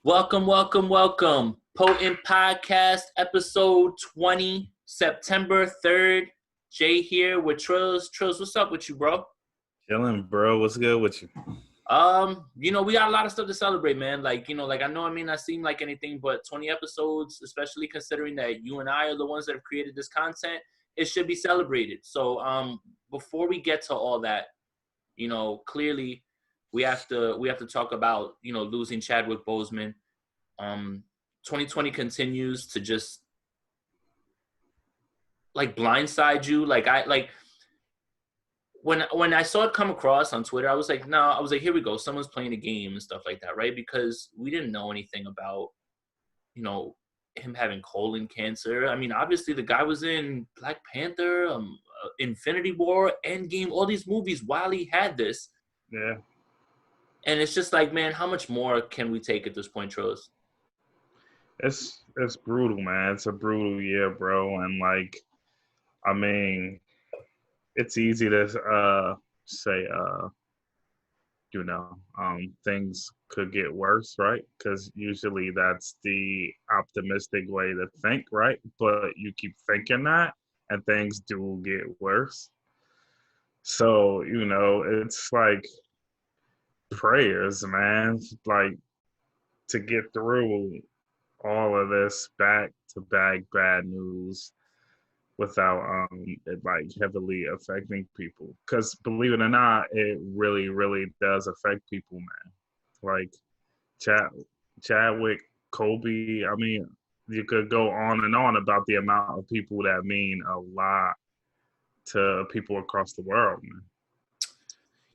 Welcome, welcome, welcome. Potent Podcast, episode 20, September 3rd. Jay here with Trills. Trills, what's up with you, bro? Chilling, bro. What's good with you? We got a lot of stuff to celebrate, man. I know it may not seem like anything, but 20 episodes, especially considering that you and I are the ones that have created this content, it should be celebrated. So, before we get to all that, clearly we have to talk about, losing Chadwick Boseman. 2020 continues to just blindside you. When I saw it come across on Twitter, I was like, no, here we go. Someone's playing a game and stuff like that, right? Because we didn't know anything about, him having colon cancer. I mean, obviously the guy was in Black Panther, Infinity War, Endgame, all these movies while he had this. Yeah. And it's just like, man, how much more can we take at this point, Tros? It's brutal, man. It's a brutal year, bro. And I mean, it's easy to say things could get worse, right? Because usually that's the optimistic way to think, right? But you keep thinking that and things do get worse. So, it's like prayers, man. Like to get through all of this back to back bad news without it heavily affecting people, because believe it or not, it really does affect people, man. Like Chad, Chadwick, Kobe. I mean, you could go on and on about the amount of people that mean a lot to people across the world, man.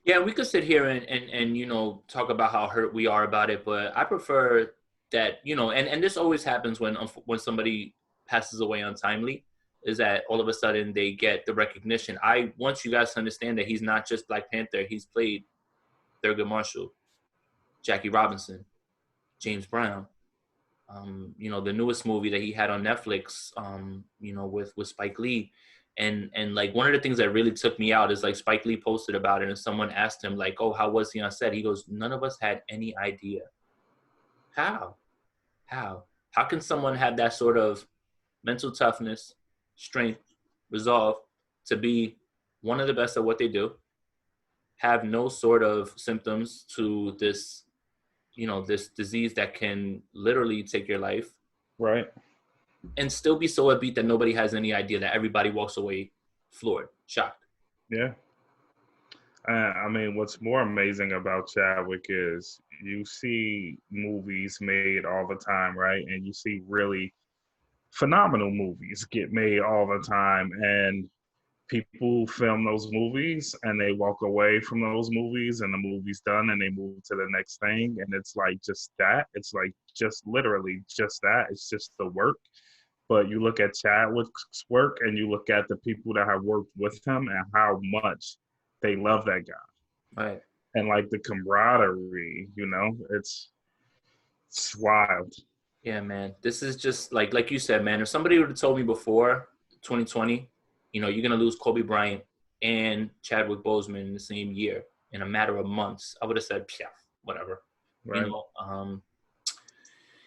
Yeah, we could sit here and talk about how hurt we are about it, but I prefer that, and this always happens when somebody passes away untimely, is that all of a sudden they get the recognition. I want you guys to understand that he's not just Black Panther. He's played Thurgood Marshall, Jackie Robinson, James Brown. The newest movie that he had on Netflix, with Spike Lee. And like one of the things that really took me out is like Spike Lee posted about it and someone asked him like, oh, how was he on set? He goes, none of us had any idea. How? How can someone have that sort of mental toughness, strength, resolve to be one of the best at what they do, have no sort of symptoms to this, this disease that can literally take your life, Right. and still be so upbeat that nobody has any idea, that everybody walks away floored, shocked? Yeah. I mean, what's more amazing about Chadwick is you see movies made all the time, right? And you see really phenomenal movies get made all the time. And people film those movies and they walk away from those movies and the movie's done and they move to the next thing. And it's like just that. It's like just literally just that. It's just the work. But you look at Chadwick's work and you look at the people that have worked with him and how much they love that guy. Right. And like the camaraderie, it's wild. Yeah, man. This is just like you said, man. If somebody would have told me before 2020, you're gonna lose Kobe Bryant and Chadwick Boseman in the same year in a matter of months, I would have said, yeah, whatever. Right.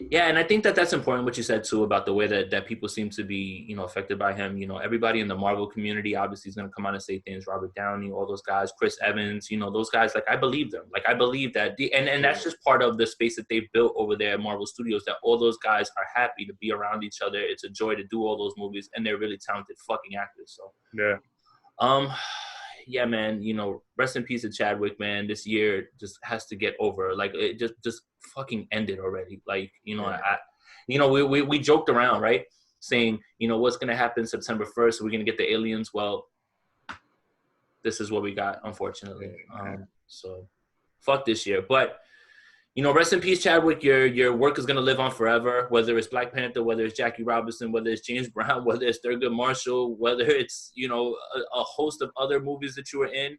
Yeah, and I think that that's important what you said too about the way that people seem to be, affected by him. Everybody in the Marvel community obviously is going to come out and say things. Robert Downey, all those guys, Chris Evans, those guys. Like I believe them. Like I believe that, and that's just part of the space that they've built over there at Marvel Studios. That all those guys are happy to be around each other. It's a joy to do all those movies, and they're really talented fucking actors. So yeah. Yeah, man, rest in peace to Chadwick, man. This year just has to get over. Like it just fucking ended already. Like, we joked around, right? Saying, what's gonna happen September 1st? We're gonna get the aliens. Well, this is what we got, unfortunately. So fuck this year. But rest in peace, Chadwick. Your work is gonna live on forever. Whether it's Black Panther, whether it's Jackie Robinson, whether it's James Brown, whether it's Thurgood Marshall, whether it's a host of other movies that you were in.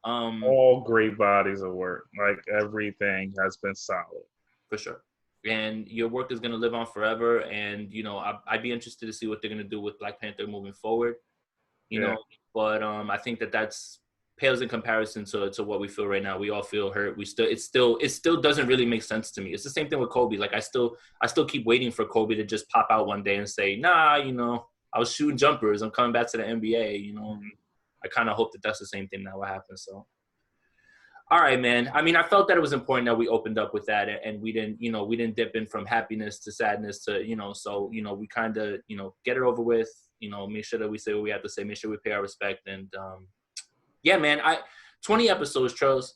All great bodies of work. Like everything has been solid. For sure. And your work is gonna live on forever. And I'd be interested to see what they're gonna do with Black Panther moving forward. But I think that's pales in comparison to what we feel right now. We all feel hurt. It still doesn't really make sense to me. It's the same thing with Kobe. Like I still keep waiting for Kobe to just pop out one day and say, nah, I was shooting jumpers. I'm coming back to the NBA, I kind of hope that that's the same thing that will happen. So, all right, man. I mean, I felt that it was important that we opened up with that, and we didn't dip in from happiness to sadness to, so, we kind of, get it over with, make sure that we say what we have to say, make sure we pay our respect. And, yeah, man, 20 episodes, Trills.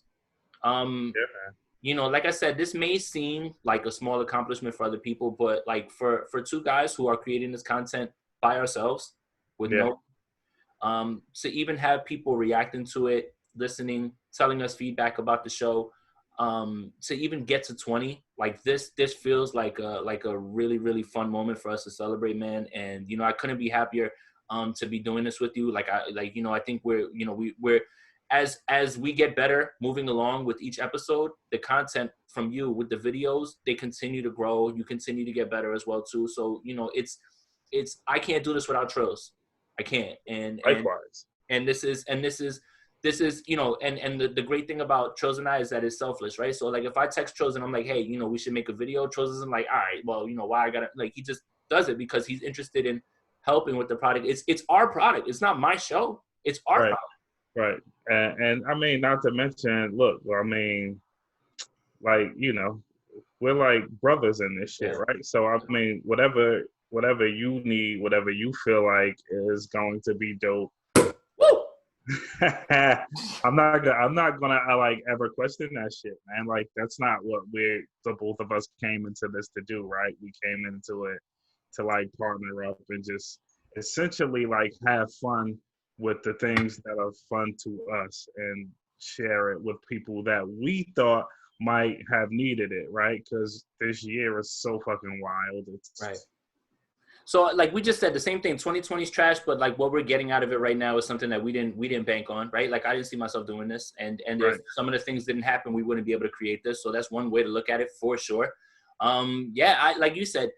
Yeah, man. Like I said, this may seem like a small accomplishment for other people, but like for two guys who are creating this content by ourselves with to even have people reacting to it, listening, telling us feedback about the show, to even get to 20, like this feels like a really, really fun moment for us to celebrate, man. And, I couldn't be happier to be doing this with you. I think we're as we get better moving along with each episode, the content from you with the videos, they continue to grow. You continue to get better as well too. So, it's I can't do this without Trills. I can't. And Likewise. And this is and the great thing about Trills and I is that it's selfless, right? So like if I text Trills and I'm like, hey, we should make a video, Trills isn't like, all right, well, why I gotta, like, he just does it because he's interested in helping with the product. It's our product. It's not my show. It's our product. Right. And I mean, not to mention, look, I mean, like, we're like brothers in this shit, right? So I mean, whatever you need, whatever you feel like is going to be dope. Woo! I'm not gonna like ever question that shit, man. Like that's not what the both of us came into this to do, right? We came into it to like partner up and just essentially like have fun with the things that are fun to us and share it with people that we thought might have needed it, right? Because this year is so fucking wild. It's right. So like we just said, the same thing. 2020 is trash, but like what we're getting out of it right now is something that we didn't bank on, right? Like I didn't see myself doing this, and right. If some of the things didn't happen, we wouldn't be able to create this. So that's one way to look at it for sure. I like you said,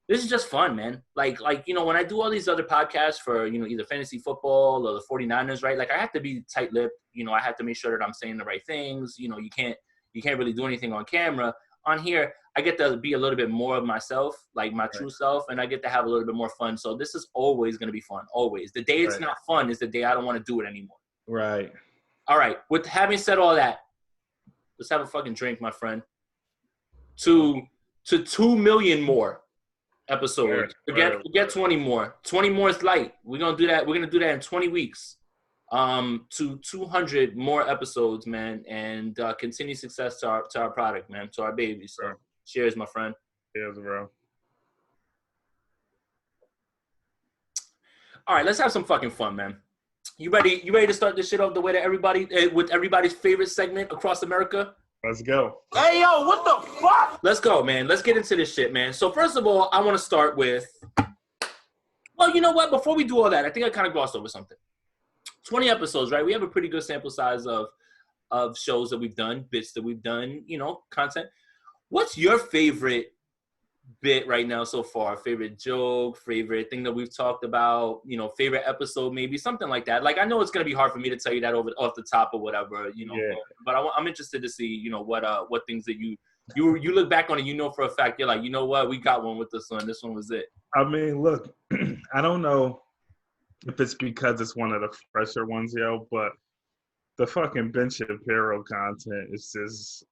this is just fun, man. Like when I do all these other podcasts for either fantasy football or the 49ers, right? Like I have to be tight-lipped. I have to make sure that I'm saying the right things. You can't really do anything on camera. On here, I get to be a little bit more of myself, like my true self, and I get to have a little bit more fun. So this is always going to be fun, always. The day it's not fun is the day I don't want to do it anymore. Right. All right. With having said all that, let's have a fucking drink, my friend. To 2 million more episodes. Forget 20 more. 20 more is light. We're going to do that. We're going to do that in 20 weeks. To 200 more episodes, man, and continued success to our product, man, to our baby. So, cheers, my friend. Cheers, bro. All right, let's have some fucking fun, man. You ready to start this shit off the way that with everybody's favorite segment across America? Let's go. Hey, yo, what the fuck? Let's go, man. Let's get into this shit, man. So, first of all, I want to start with, well, you know what? Before we do all that, I think I kind of glossed over something. 20 episodes, right? We have a pretty good sample size of shows that we've done, bits that we've done, content. What's your favorite bit right now so far? Favorite joke, favorite thing that we've talked about, favorite episode, maybe something like that. Like, I know it's going to be hard for me to tell you that off the top or whatever, but I'm interested to see, what things that you look back on and for a fact, you're like, you know what, we got one with this one. This one was it. I mean, look, I don't know if it's because it's one of the fresher ones, yo, but the fucking Ben Shapiro content is just,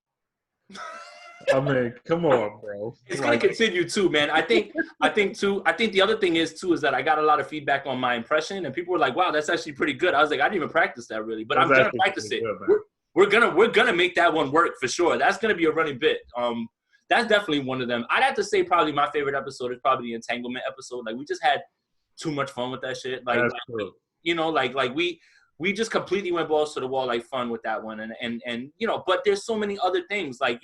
I mean, come on, bro. It's going to continue too, man. I think the other thing is that I got a lot of feedback on my impression and people were like, wow, that's actually pretty good. I was like, I didn't even practice that really, but I'm going to practice it. Good, we're going to make that one work for sure. That's going to be a running bit. That's definitely one of them. I'd have to say probably my favorite episode is probably the entanglement episode. Like we just had too much fun with that shit. Like we just completely went balls to the wall, like fun with that one. And but there's so many other things like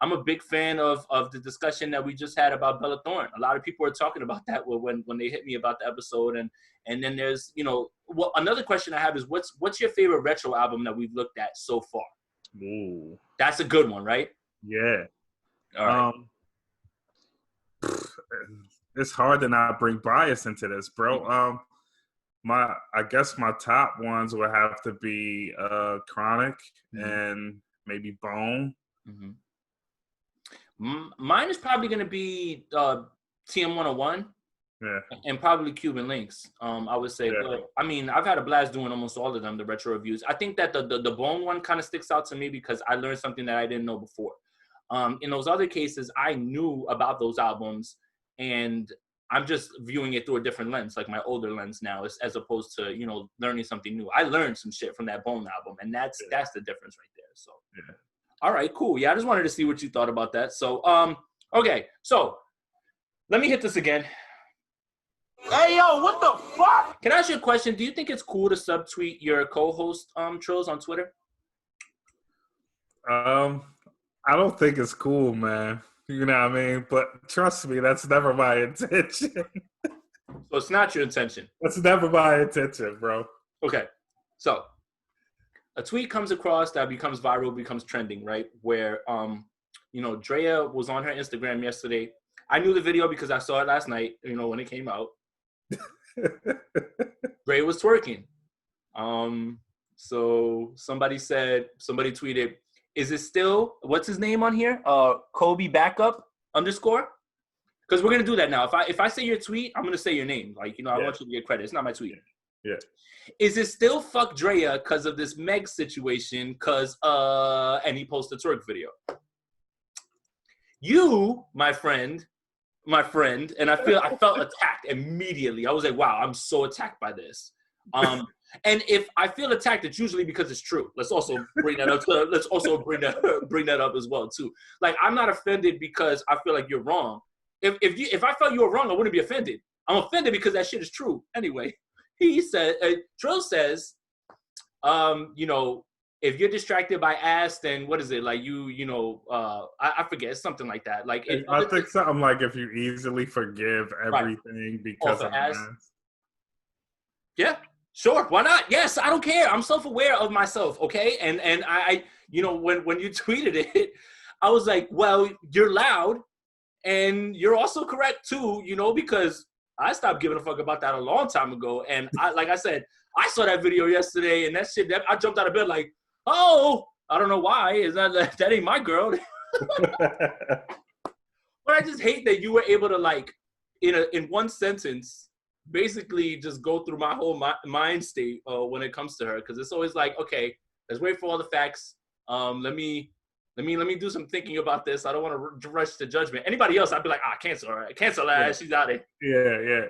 I'm a big fan of the discussion that we just had about Bella Thorne. A lot of people are talking about that when they hit me about the episode. And then there's, another question I have is what's your favorite retro album that we've looked at so far? Ooh. That's a good one, right? Yeah. All right. It's hard to not bring bias into this, bro. I guess my top ones would have to be Chronic and maybe Bone. Mine is probably going to be TM 101. Yeah. And probably Cuban Links, I would say. Yeah. But I mean, I've had a blast doing almost all of them, the retro reviews. I think that the Bone one kind of sticks out to me because I learned something that I didn't know before. In those other cases, I knew about those albums, and I'm just viewing it through a different lens, like my older lens now, as opposed to, you know, learning something new. I learned some shit from that Bone album, and that's the difference right there. So, all right, cool. Yeah, I just wanted to see what you thought about that. So, okay, so let me hit this again. Hey, yo, what the fuck? Can I ask you a question? Do you think it's cool to subtweet your co-host, Trills, on Twitter? I don't think it's cool, man. You know what I mean? But trust me, that's never my intention. So it's not your intention? That's never my intention, bro. Okay. So a tweet comes across that becomes viral, becomes trending, right? Where, you know, Drea was on her Instagram yesterday. I knew the video because I saw it last night, you know, when it came out. Drea was twerking. So somebody tweeted, is it still, what's his name on here? Kobe backup _? Because we're gonna do that now. If I say your tweet, I'm gonna say your name. Like, you know, I want you to get credit. It's not my tweet. Yeah. Is it still fuck Drea because of this Meg situation? And he posted a twerk video. You, my friend, and I felt attacked immediatup. I was like, wow, I'm so attacked by this. And if I feel attacked, it's usually because it's true. Let's also bring that up. Bring that up as well too. Like, I'm not offended because I feel like you're wrong. If I felt you were wrong, I wouldn't be offended. I'm offended because that shit is true. Anyway, he said, Trill says, you know, if you're distracted by ass, then what is it? Like I forget, something like that. Like I think something like if you easily forgive everything because of ass. Yeah, sure. Why not? Yes, I don't care. I'm self-aware of myself, okay? And I you know, when you tweeted it, I was like, well, you're loud and you're also correct too, you know, because I stopped giving a fuck about that a long time ago. And like I said, I saw that video yesterday and that shit, I jumped out of bed like, oh, I don't know why. Is that ain't my girl. But I just hate that you were able to, like, in one sentence, basically just go through my whole mind state when it comes to her, because it's always like, okay, let's wait for all the facts. Let me do some thinking about this. I don't want to rush to judgment. Anybody else, I'd be like, cancel her, cancel her. Yeah. She's out of here. Yeah.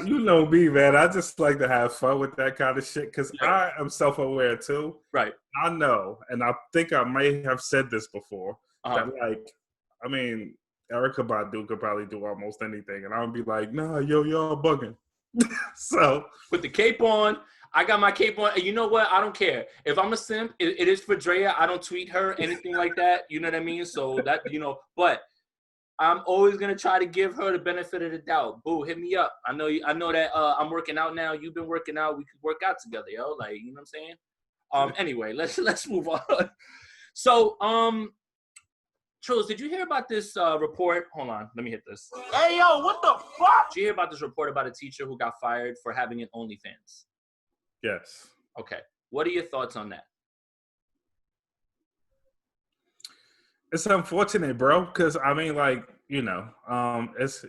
You know me, man. I just like to have fun with that kind of shit because I am self-aware too. Right. I know, and I think I may have said this before. That, like, I mean, Erykah Badu could probably do almost anything, and I would be like, nah, y'all bugging. So with the cape on, I got my cape on, and you know what? I don't care. If I'm a simp, it is for Drea. I don't tweet her, anything like that. You know what I mean? So that, you know, but I'm always gonna try to give her the benefit of the doubt. Boo, hit me up. I know that I'm working out now. You've been working out. We could work out together, yo. Like, you know what I'm saying? Anyway, let's move on. So, Trills, did you hear about this report? Hold on, let me hit this. Hey, yo, what the fuck? Did you hear about this report about a teacher who got fired for having an OnlyFans? Yes. Okay. What are your thoughts on that? It's unfortunate, bro, because I mean, like, you know, it's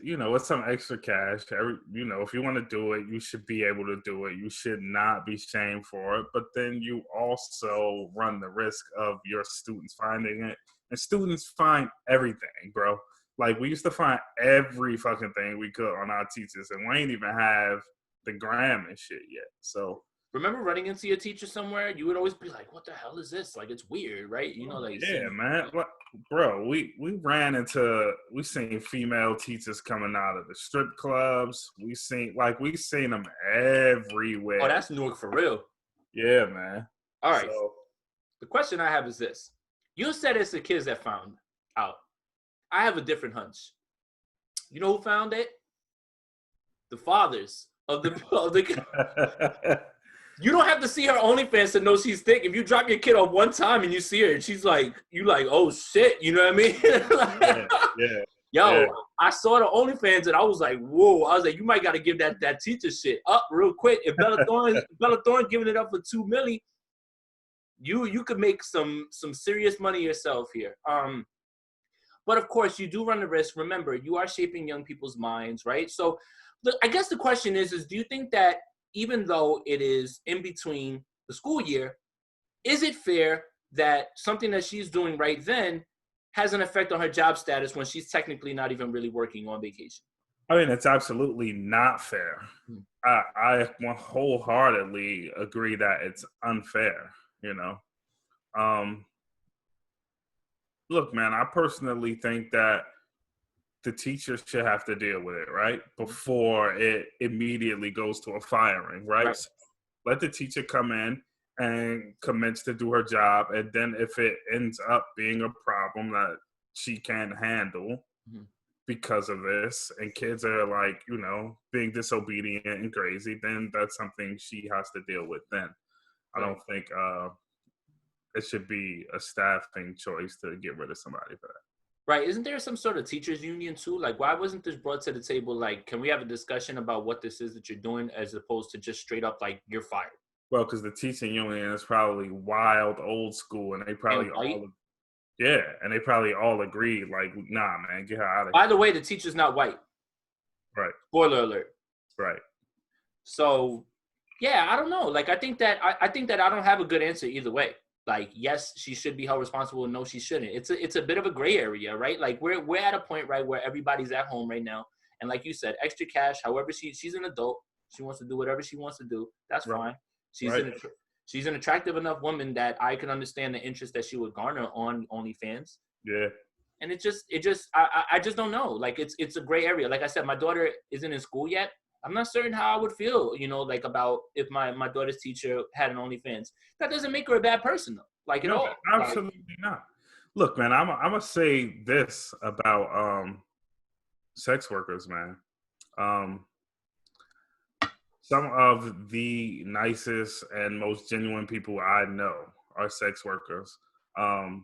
some extra cash. If you want to do it, you should be able to do it. You should not be shamed for it. But then you also run the risk of your students finding it. And students find everything, bro. Like, we used to find every fucking thing we could on our teachers, and we ain't even have the gram and shit yet. So, remember running into your teacher somewhere? You would always be like, what the hell is this? Like, it's weird, right? You know, like, yeah, man. Bro, we seen female teachers coming out of the strip clubs. We seen them everywhere. Oh, that's Newark for real. Yeah, man. All right. So, the question I have is this. You said it's the kids that found out. I have a different hunch. You know who found it? The fathers of the You don't have to see her OnlyFans to know she's thick. If you drop your kid off one time and you see her and she's like, you like, oh shit, you know what I mean? Yeah. Yo, I saw the OnlyFans and I was like, whoa. I was like, you might got to give that teacher shit up real quick. If Bella Thorne giving it up for $2 million, you could make some serious money yourself here. But of course, you do run the risk. Remember, you are shaping young people's minds, right? So, look, I guess the question is do you think that even though it is in between the school year, is it fair that something that she's doing right then has an effect on her job status when she's technically not even really working on vacation? I mean, it's absolutely not fair. I wholeheartedly agree that it's unfair, you know. Look, man, I personally think that the teacher should have to deal with it, right? Before it immediately goes to a firing, right? So let the teacher come in and commence to do her job. And then if it ends up being a problem that she can't handle because of this, and kids are like, you know, being disobedient and crazy, then that's something she has to deal with then. I don't think it should be a staffing choice to get rid of somebody for that. Right. Isn't there some sort of teachers union too? Like, why wasn't this brought to the table? Like, can we have a discussion about what this is that you're doing as opposed to just straight up like you're fired? Well, because the teaching union is probably wild, old school, and they probably and they probably all agreed, like, nah, man, get her out of here. By the way, the teacher's not white. Right. Spoiler alert. Right. So, yeah, I don't know. Like, I think that I don't have a good answer either way. Like, yes, she should be held responsible. No, she shouldn't. It's a bit of a gray area, right? Like, we're at a point, right, where everybody's at home right now, and like you said, extra cash. However, she's an adult. She wants to do whatever she wants to do. That's fine. She's an attractive enough woman that I can understand the interest that she would garner on OnlyFans. Yeah. And I just don't know. Like, it's a gray area. Like I said, my daughter isn't in school yet. I'm not certain how I would feel, you know, like about if my daughter's teacher had an OnlyFans. That doesn't make her a bad person, though. Like, at all. Absolutely not. Look, man, I'm gonna say this about sex workers, man. Some of the nicest and most genuine people I know are sex workers. I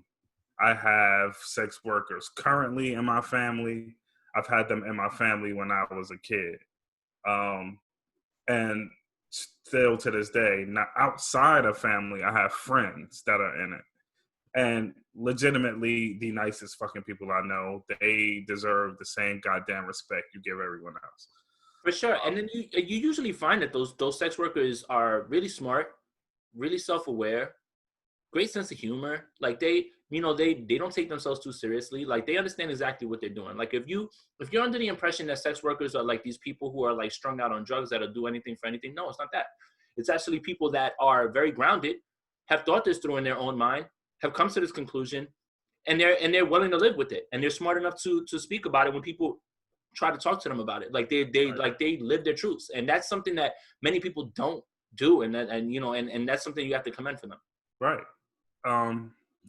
have sex workers currently in my family. I've had them in my family when I was a kid. And still to this day, now outside of family, I have friends that are in it. And legitimately the nicest fucking people I know. They deserve the same goddamn respect you give everyone else. For sure. And then you usually find that those sex workers are really smart, really self-aware, great sense of humor. Like, they don't take themselves too seriously. Like, they understand exactly what they're doing. Like, if you're under the impression that sex workers are like these people who are like strung out on drugs that'll do anything for anything, no, it's not that. It's actually people that are very grounded, have thought this through in their own mind, have come to this conclusion, and they're willing to live with it, and they're smart enough to speak about it when people try to talk to them about it. Like, they live their truths, and that's something that many people don't do, and that's something you have to commend for them. Right.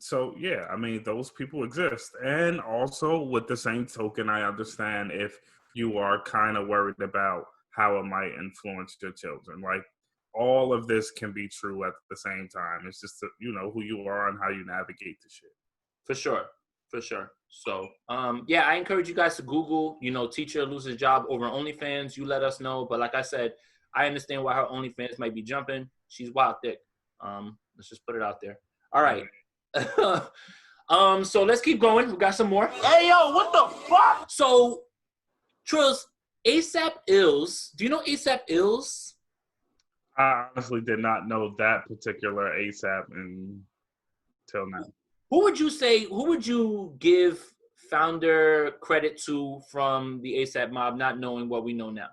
So yeah, I mean, those people exist. And also with the same token, I understand if you are kind of worried about how it might influence your children. Like, all of this can be true at the same time. It's just, you know, who you are and how you navigate the shit. For sure. So, yeah, I encourage you guys to Google, you know, teacher loses job over OnlyFans. You let us know. But like I said, I understand why her OnlyFans might be jumping. She's wild thick. Let's just put it out there. All right. So let's keep going. We got some more. Hey, yo, what the fuck? So, Trills, ASAP Ills. Do you know ASAP Ills? I honestly did not know that particular ASAP until now. Who would you give founder credit to from the ASAP mob, not knowing what we know now?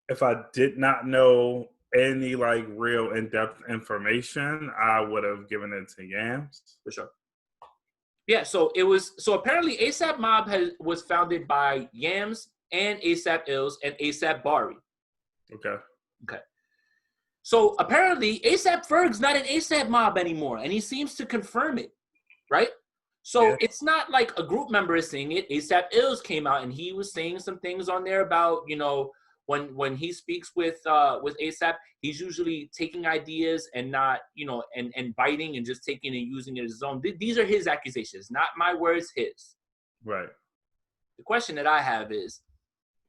If I did not know any like real in-depth information, I would have given it to Yams. For sure. Yeah, so apparently ASAP Mob was founded by Yams and ASAP Ills and ASAP Bari. Okay. So apparently ASAP Ferg's not an ASAP Mob anymore, and he seems to confirm it, right? So It's not like a group member is saying it. ASAP Ills came out and he was saying some things on there about, you know, when he speaks with ASAP, he's usually taking ideas and not, you know, and biting and just taking and using it as his own. These are his accusations, not my words, his. Right. The question that I have is,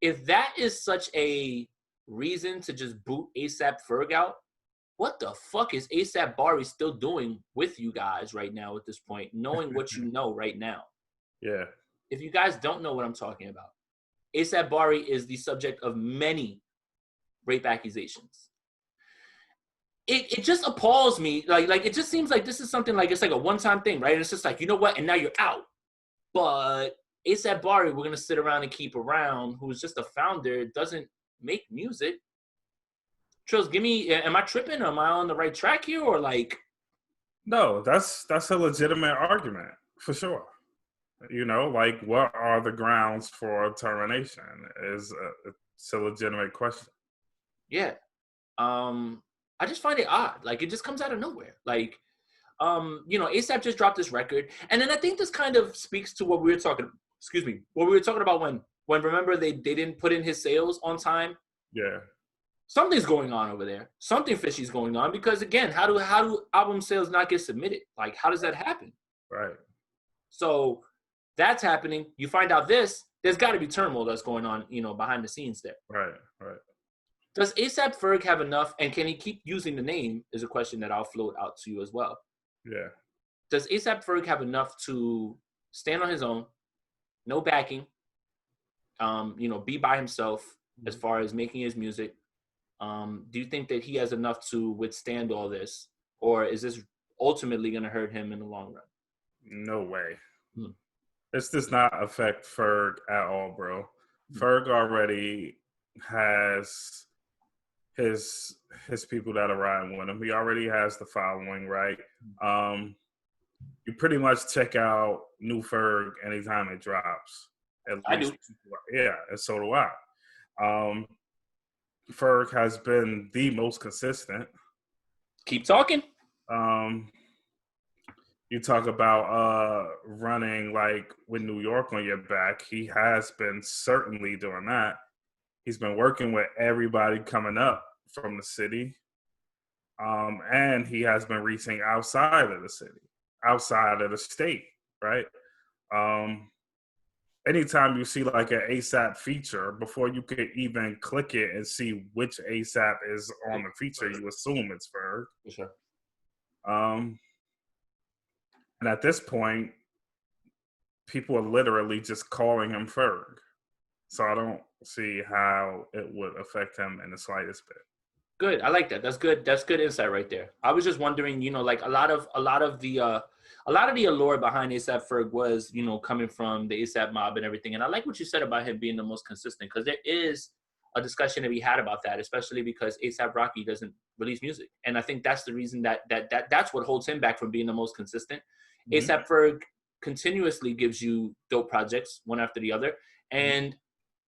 if that is such a reason to just boot ASAP Ferg out, what the fuck is ASAP Bari still doing with you guys right now at this point, knowing what you know right now? Yeah. If you guys don't know what I'm talking about, ASAP Bari is the subject of many rape accusations. It just appalls me. Like it just seems like this is something like it's like a one-time thing, right? And it's just like, you know what? And now you're out. But ASAP Bari, we're gonna sit around and keep around, who's just a founder, doesn't make music. Trills, am I tripping? Am I on the right track here, or like? No, that's a legitimate argument for sure. You know, like, what are the grounds for termination? It's a legitimate question. Yeah. I just find it odd. Like, it just comes out of nowhere. Like, ASAP just dropped this record. And then I think this kind of speaks to what we were talking about when remember they didn't put in his sales on time. Yeah. Something's going on over there. Something fishy's going on because, again, how do album sales not get submitted? Like, how does that happen? Right. So that's happening. You find out there's got to be turmoil that's going on, behind the scenes there. Right. Does ASAP Ferg have enough, and can he keep using the name, is a question that I'll float out to you as well. Yeah. Does ASAP Ferg have enough to stand on his own, no backing, be by himself as far as making his music? Do you think that he has enough to withstand all this, or is this ultimately going to hurt him in the long run? No way. This does not affect Ferg at all, bro. Ferg already has his people that are riding with him. He already has the following, right? You pretty much check out new Ferg anytime it drops. I do. Yeah, and so do I. Ferg has been the most consistent. Keep talking. You talk about running like with New York on your back. He has been certainly doing that. He's been working with everybody coming up from the city. And he has been reaching outside of the city, outside of the state, right? Anytime you see like an ASAP feature, before you could even click it and see which ASAP is on the feature, you assume it's Ferg. For sure. And at this point, people are literally just calling him Ferg. So I don't see how it would affect him in the slightest bit. Good. I like that. That's good. That's good insight right there. I was just wondering, like a lot of the allure behind ASAP Ferg was, coming from the ASAP mob and everything. And I like what you said about him being the most consistent, because there is a discussion to be had about that, especially because ASAP Rocky doesn't release music. And I think that's the reason that's what holds him back from being the most consistent. Mm-hmm. ASAP Ferg continuously gives you dope projects one after the other. And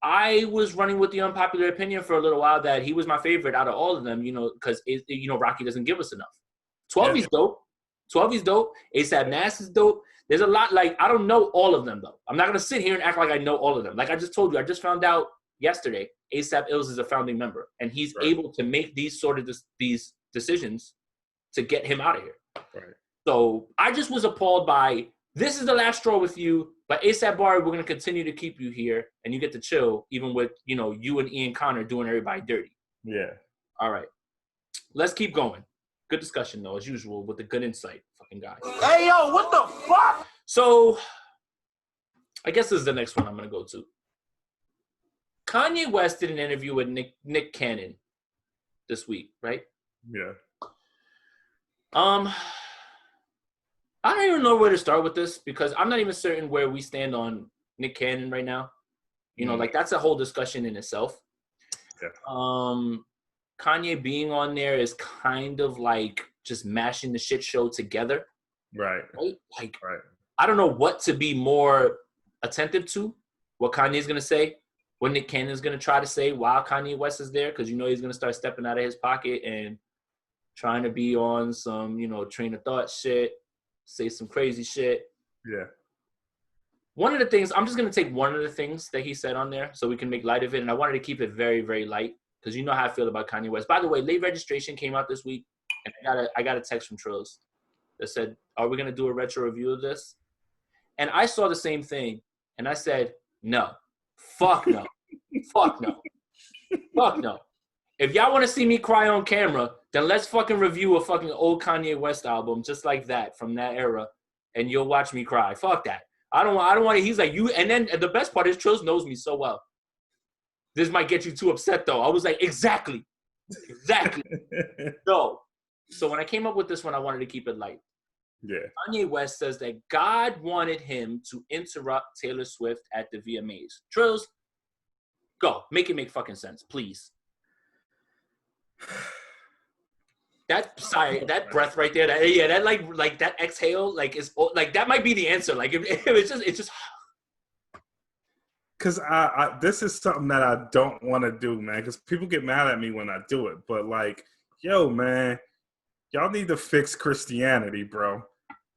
I was running with the unpopular opinion for a little while that he was my favorite out of all of them, because, Rocky doesn't give us enough. 12 is dope. 12 is dope. ASAP Nas is dope. There's a lot, like, I don't know all of them, though. I'm not going to sit here and act like I know all of them. Like I just told you, I just found out yesterday, ASAP Ills is a founding member, and he's able to make these sort of these decisions to get him out of here. Right. So I just was appalled by, this is the last straw with you, but ASAP Bari, we're going to continue to keep you here, and you get to chill, even with, you and Ian Connor doing everybody dirty. Yeah. All right. Let's keep going. Good discussion, though, as usual, with the good insight, fucking guys. Hey, yo, what the fuck? So, I guess this is the next one I'm going to go to. Kanye West did an interview with Nick Cannon this week, right? Yeah. I don't even know where to start with this, because I'm not even certain where we stand on Nick Cannon right now. Like, that's a whole discussion in itself. Yeah. Kanye being on there is kind of like just mashing the shit show together. Right? Like, I don't know what to be more attentive to, what Kanye's going to say, what Nick Cannon's going to try to say while Kanye West is there, because he's going to start stepping out of his pocket and trying to be on some, train of thought shit, say some crazy shit. Yeah. One of the things, I'm just going to take one of the things that he said on there so we can make light of it, and I wanted to keep it very, very light, because you know how I feel about Kanye West. By the way, late registration came out this week, and I got a text from Trills that said, are we going to do a retro review of this? And I saw the same thing, and I said, No. Fuck no. Fuck no. Fuck no. If y'all want to see me cry on camera, then let's fucking review a fucking old Kanye West album just like that from that era, and you'll watch me cry. Fuck that. I don't want it. He's like, you, and then the best part is Trills knows me so well. This might get you too upset though. I was like, exactly. No. So when I came up with this one, I wanted to keep it light. Yeah. Kanye West says that God wanted him to interrupt Taylor Swift at the VMAs. Trills, go. Make it make fucking sense, please. That sigh, that breath right there, that like that exhale, like is like that might be the answer. Like if it's just because I this is something that I don't want to do, man. Because people get mad at me when I do it, but like, yo, man, y'all need to fix Christianity, bro.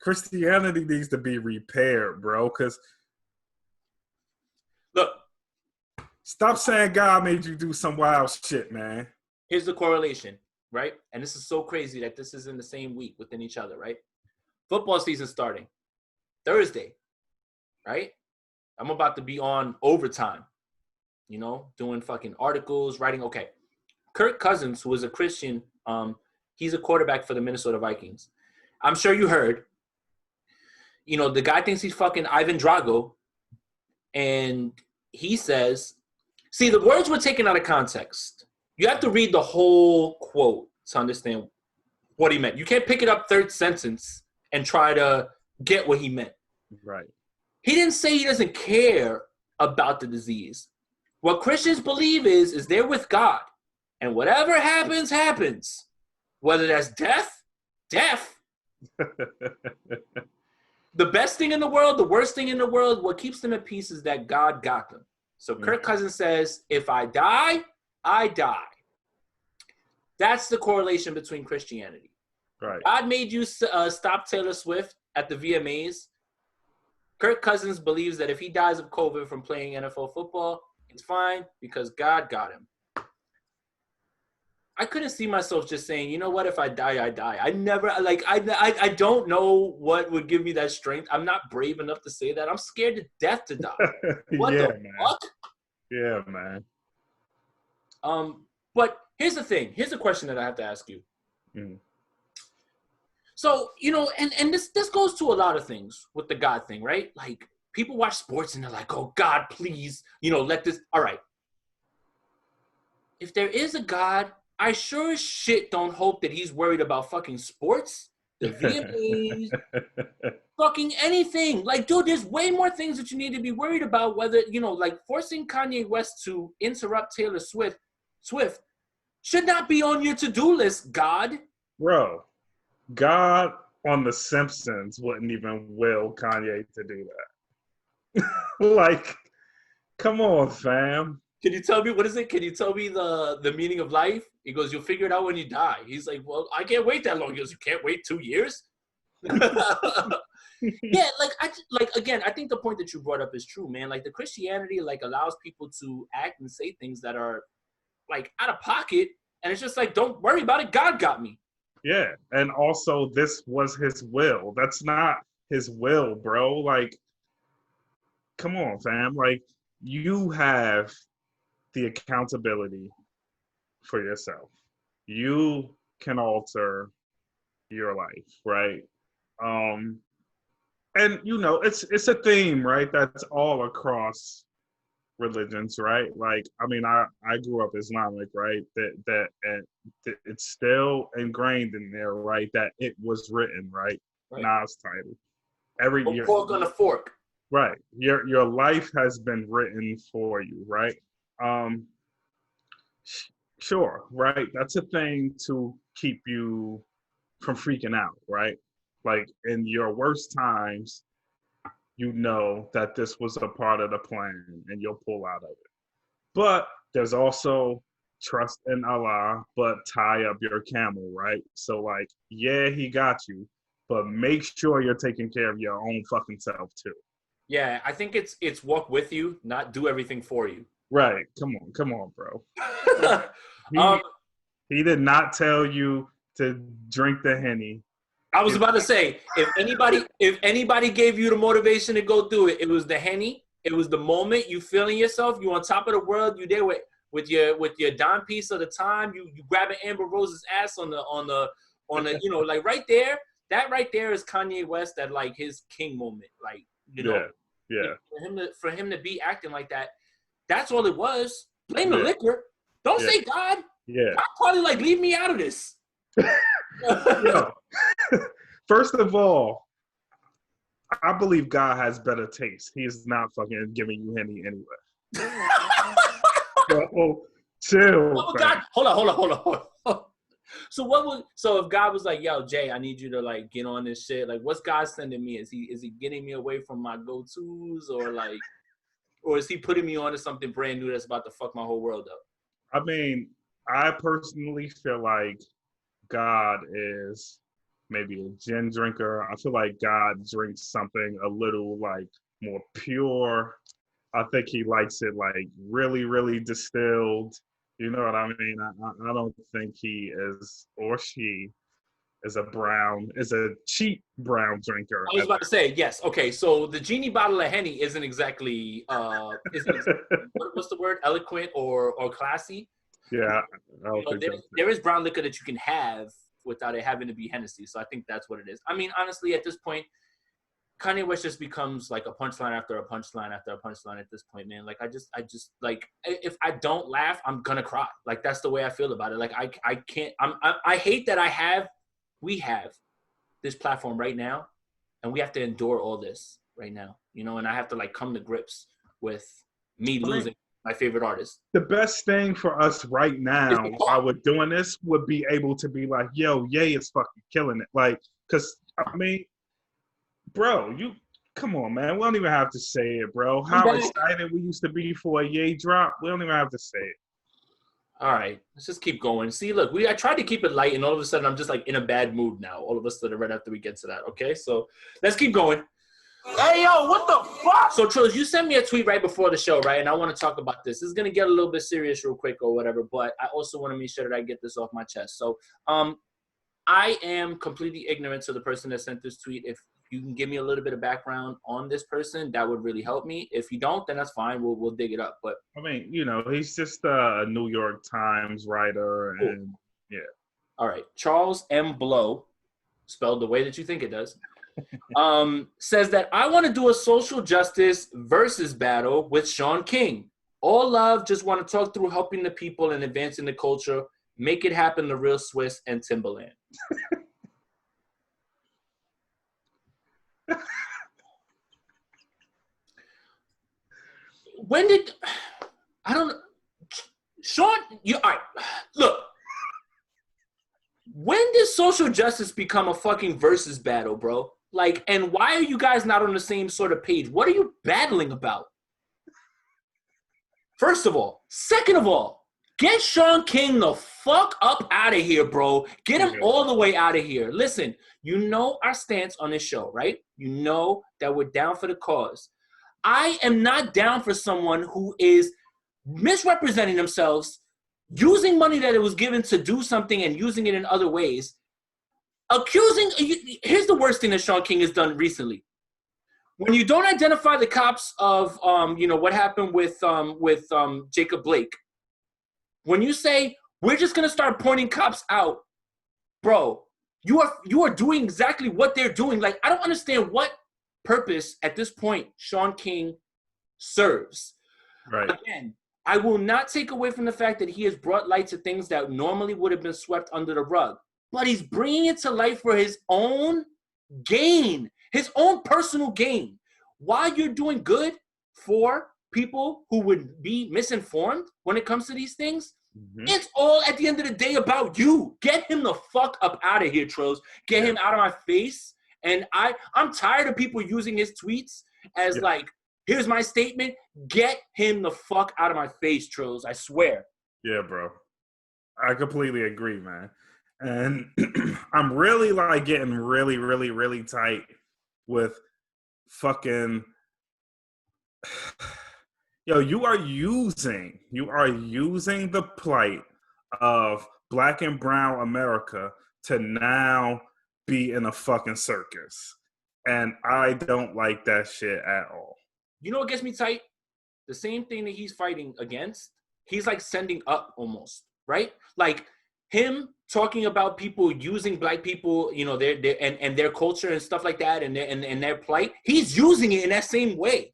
Christianity needs to be repaired, bro. Because look, stop saying God made you do some wild shit, man. Here's the correlation, right? And this is so crazy that this is in the same week within each other, right? Football season starting Thursday, right? I'm about to be on overtime, doing fucking articles, writing. Okay. Kirk Cousins, who is a Christian, he's a quarterback for the Minnesota Vikings. I'm sure you heard, the guy thinks he's fucking Ivan Drago. And he says, see, the words were taken out of context. You have to read the whole quote to understand what he meant. You can't pick it up third sentence and try to get what he meant. Right. He didn't say he doesn't care about the disease. What Christians believe is they're with God. And whatever happens, happens. Whether that's death. The best thing in the world, the worst thing in the world, what keeps them at peace is that God got them. So Kirk Cousins says, if I die, I die. That's the correlation between Christianity. Right. God made you stop Taylor Swift at the VMAs. Kirk Cousins believes that if he dies of COVID from playing NFL football, it's fine because God got him. I couldn't see myself just saying, you know what, if I die, I die. I never, I don't know what would give me that strength. I'm not brave enough to say that. I'm scared to death to die. What the fuck? Yeah, man. But here's the thing. Here's a question that I have to ask you. Mm. So, and this goes to a lot of things with the God thing, right? Like, people watch sports and they're like, oh, God, please, let this. All right. If there is a God, I sure as shit don't hope that he's worried about fucking sports, the VMAs, fucking anything. Like, dude, there's way more things that you need to be worried about, whether, like forcing Kanye West to interrupt Taylor Swift should not be on your to-do list, God. Bro, God on The Simpsons wouldn't even will Kanye to do that. Like, come on, fam. Can you tell me, what is it? Can you tell me the meaning of life? He goes, you'll figure it out when you die. He's like, well, I can't wait that long. He goes, you can't wait 2 years? Yeah, again, I think the point that you brought up is true, man. Like, the Christianity, allows people to act and say things that are, out of pocket. And it's just like, don't worry about it. God got me. Yeah, and also this was his will. That's not his will, bro. Like, come on, fam. Like, you have the accountability for yourself. You can alter your life, right? And it's a theme, right? That's all across religions, right? Like, I mean, I grew up Islamic, right? That it's still ingrained in there, right? That it was written, right? Nas title. Every year. Fork on a fork. Right. Your life has been written for you, right? Sure, right? That's a thing to keep you from freaking out, right? Like, in your worst times, you know that this was a part of the plan and you'll pull out of it. But there's also trust in Allah, but tie up your camel, right? So, like, yeah, he got you, but make sure you're taking care of your own fucking self too. Yeah, I think it's walk with you, not do everything for you. Right. Come on, bro. He did not tell you to drink the Henny. I was about to say, if anybody gave you the motivation to go do it, it was the Henny It was the moment you feeling yourself. You on top of the world. You there with your dime piece of the time. You grabbing Amber Rose's ass on the like right there. That right there is Kanye West at like his king moment. Like Yeah. For him to be acting like that. That's all it was. Blame the liquor. Don't say God. Yeah. God probably like leave me out of this. Yo, first of all, I believe God has better taste. He is not fucking giving you Henny anyway. Chill. Oh God, hold on. So if God was like, yo, Jay, I need you to like get on this shit, like what's God sending me? Is he getting me away from my go-tos or is he putting me on to something brand new that's about to fuck my whole world up? I mean, I personally feel like God is maybe a gin drinker. I feel like God drinks something a little like more pure. I think he likes it like really, really distilled. You know what I mean? I don't think he is or she is a cheap brown drinker. I was about to say, yes. Okay, so the genie bottle of Henny isn't exactly what's the word? Eloquent or classy. Yeah, I don't think there is brown liquor that you can have without it having to be Hennessy. So I think that's what it is. I mean, honestly, at this point, Kanye West just becomes like a punchline after a punchline after a punchline at this point, man. Like I just like if I don't laugh, I'm gonna cry. Like that's the way I feel about it. Like I can't. I hate that we have this platform right now, and we have to endure all this right now. And I have to like come to grips with me losing my favorite artist. The best thing for us right now while we're doing this would be able to be like, yo, Ye is fucking killing it. Like, because, I mean, bro, come on, man. We don't even have to say it, bro. How excited we used to be for a Ye drop. We don't even have to say it. All right, let's just keep going. See, look, I tried to keep it light, and all of a sudden I'm just like in a bad mood now. All of a sudden, right after we get to that, okay? So let's keep going. Hey, yo, what the fuck? So, Trills, you sent me a tweet right before the show, right? And I want to talk about this. This is going to get a little bit serious real quick or whatever, but I also want to make sure that I get this off my chest. So, I am completely ignorant to the person that sent this tweet. If you can give me a little bit of background on this person, that would really help me. If you don't, then that's fine. We'll dig it up. But I mean, he's just a New York Times writer, and yeah. All right, Charles M. Blow, spelled the way that you think it does, says that I want to do a social justice versus battle with Sean King. All love, just want to talk through helping the people and advancing the culture. Make it happen, the real Swiss and Timberland. Sean, all right, look. When did social justice become a fucking versus battle, bro? Like, and why are you guys not on the same sort of page? What are you battling about? First of all. Second of all, get Sean King the fuck up out of here, bro. Get him all the way out of here. Listen, you know our stance on this show, right? You know that we're down for the cause. I am not down for someone who is misrepresenting themselves, using money that it was given to do something and using it in other ways. Here's the worst thing that Sean King has done recently. When you don't identify the cops of, what happened with Jacob Blake, when you say, we're just going to start pointing cops out, bro, you are doing exactly what they're doing. Like, I don't understand what purpose at this point Sean King serves. Right. Again, I will not take away from the fact that he has brought light to things that normally would have been swept under the rug. But he's bringing it to light for his own gain, his own personal gain. While you're doing good for people who would be misinformed when it comes to these things, it's all at the end of the day about you. Get him the fuck up out of here, Trills. Get him out of my face. And I'm tired of people using his tweets as like, here's my statement. Get him the fuck out of my face, Trills. I swear. Yeah, bro. I completely agree, man. And I'm really like getting really, really, really tight with fucking. Yo, you are using the plight of Black and brown America to now be in a fucking circus. And I don't like that shit at all. You know what gets me tight? The same thing that he's fighting against, he's like sending up almost, right? Like him talking about people using black people, you know, and their culture and stuff like that, and their plight. He's using it in that same way.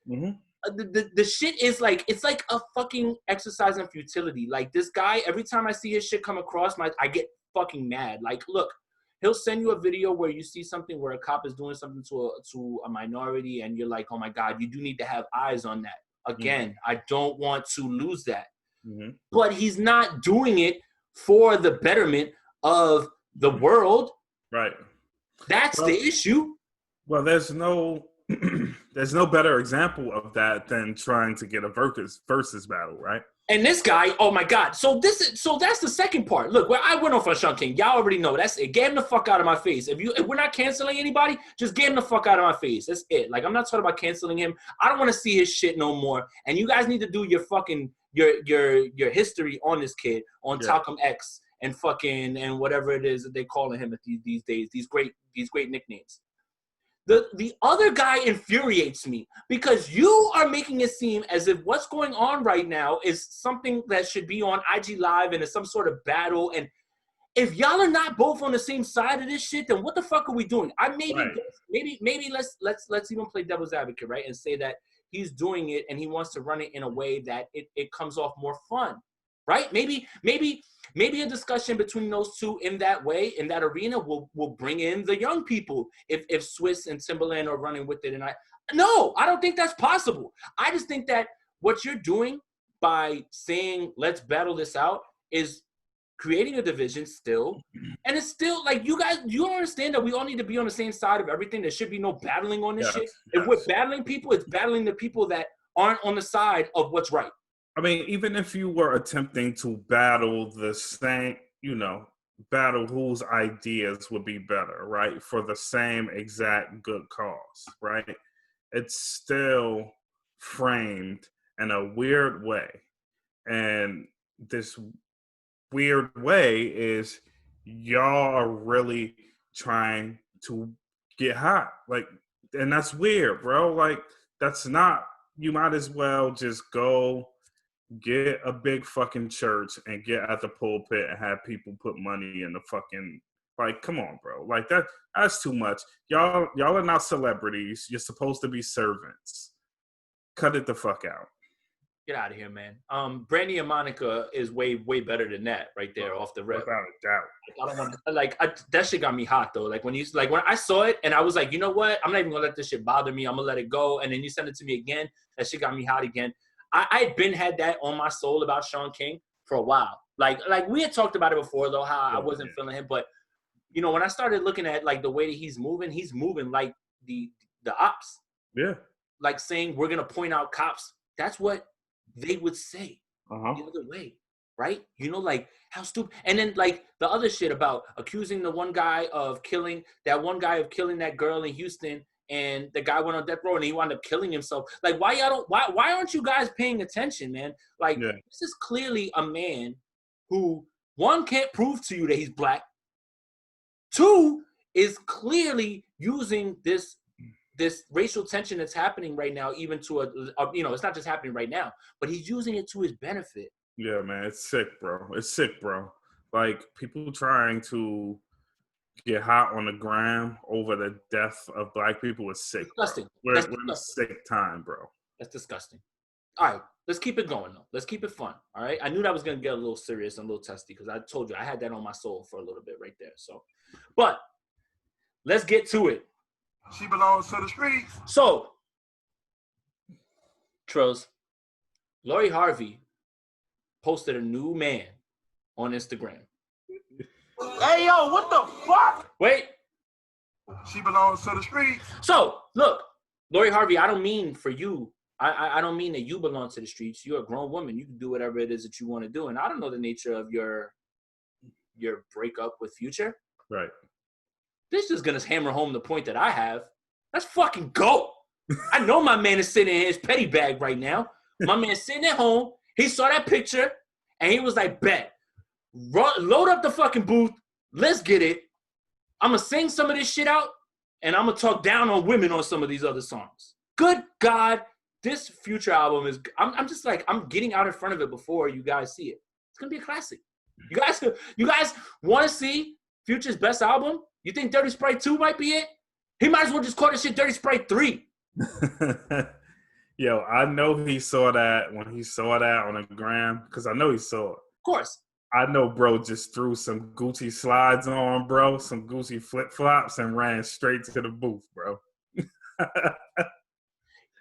Mm-hmm. The shit is like, it's like a fucking exercise in futility. Like this guy, every time I see his shit come across I get fucking mad. Like, look, he'll send you a video where you see something where a cop is doing something to a minority, and you're like, oh my God, you do need to have eyes on that. Again, I don't want to lose that. Mm-hmm. But he's not doing it for the betterment of the world. Right. That's the issue. Well, there's no better example of that than trying to get a versus battle, right? And this guy, oh my God. So that's the second part. Look, where I went off on Sean King, y'all already know. That's it. Get him the fuck out of my face. If we're not canceling anybody, just get him the fuck out of my face. That's it. Like, I'm not talking about canceling him. I don't want to see his shit no more. And you guys need to do your fucking your history on this kid, on Talcum X and fucking and whatever it is that they calling him at these days. These great nicknames. The other guy infuriates me because you are making it seem as if what's going on right now is something that should be on IG Live and is some sort of battle. And if y'all are not both on the same side of this shit, then what the fuck are we doing? Maybe let's even play devil's advocate, right? And say that he's doing it and he wants to run it in a way that it comes off more fun, right? Maybe a discussion between those two in that way, in that arena, will bring in the young people if Swiss and Timberland are running with it. And I don't think that's possible. I just think that what you're doing by saying, let's battle this out, is creating a division still. And it's still like, you guys, you don't understand that we all need to be on the same side of everything. There should be no battling on this shit. If we're battling people, it's battling the people that aren't on the side of what's right. I mean, even if you were attempting to battle the same, battle whose ideas would be better, right? For the same exact good cause, right? It's still framed in a weird way. And this weird way is y'all are really trying to get hot. Like, and that's weird, bro. Like, that's not, you might as well just go get a big fucking church and get at the pulpit and have people put money in the fucking, like, come on, bro. Like, that's too much. Y'all are not celebrities. You're supposed to be servants. Cut it the fuck out. Get out of here, man. Brandy and Monica is way better than that right there off the rip. Without a doubt. I don't want that shit got me hot though. Like when I saw it and I was like, you know what? I'm not even gonna let this shit bother me. I'm gonna let it go. And then you send it to me again. That shit got me hot again. I had had that on my soul about Sean King for a while. Like we had talked about it before though, how I wasn't feeling him. But when I started looking at like the way that he's moving like the ops. Yeah. Like saying we're gonna point out cops. That's what they would say the other way, right? Like how stupid. And then like the other shit about accusing the one guy of killing that girl in Houston, and the guy went on death row and he wound up killing himself. Like why aren't you guys paying attention, man? Like this is clearly a man who, one, can't prove to you that he's black. Two, is clearly using this racial tension that's happening right now, even to it's not just happening right now, but he's using it to his benefit. Yeah, man, it's sick, bro. Like, people trying to get hot on the gram over the death of black people is sick. Disgusting. We're in a sick time, bro. That's disgusting. All right, let's keep it going, though. Let's keep it fun, all right? I knew that was going to get a little serious and a little testy because I told you I had that on my soul for a little bit right there. So, but let's get to it. She belongs to the streets. So, Trills, Lori Harvey posted a new man on Instagram. Hey, yo, what the fuck? Wait. She belongs to the streets. So, look, Lori Harvey, I don't mean for you. I don't mean that you belong to the streets. You're a grown woman. You can do whatever it is that you want to do. And I don't know the nature of your breakup with Future. Right. This is going to hammer home the point that I have. Let's fucking go. I know my man is sitting in his petty bag right now. My man's sitting at home. He saw that picture, and he was like, bet. Load up the fucking booth. Let's get it. I'm going to sing some of this shit out, and I'm going to talk down on women on some of these other songs. Good God this Future album is. I'm just like I'm getting out in front of it before you guys see it. It's gonna be a classic. You guys want to see Future's best album? You think Dirty Sprite 2 might be it? He might as well just call this shit Dirty Sprite 3. Yo, I know he saw that when he saw that on the gram, because I know he saw it. Of course. I know bro just threw some Gucci slides on, bro, some Gucci flip-flops, and ran straight to the booth, bro.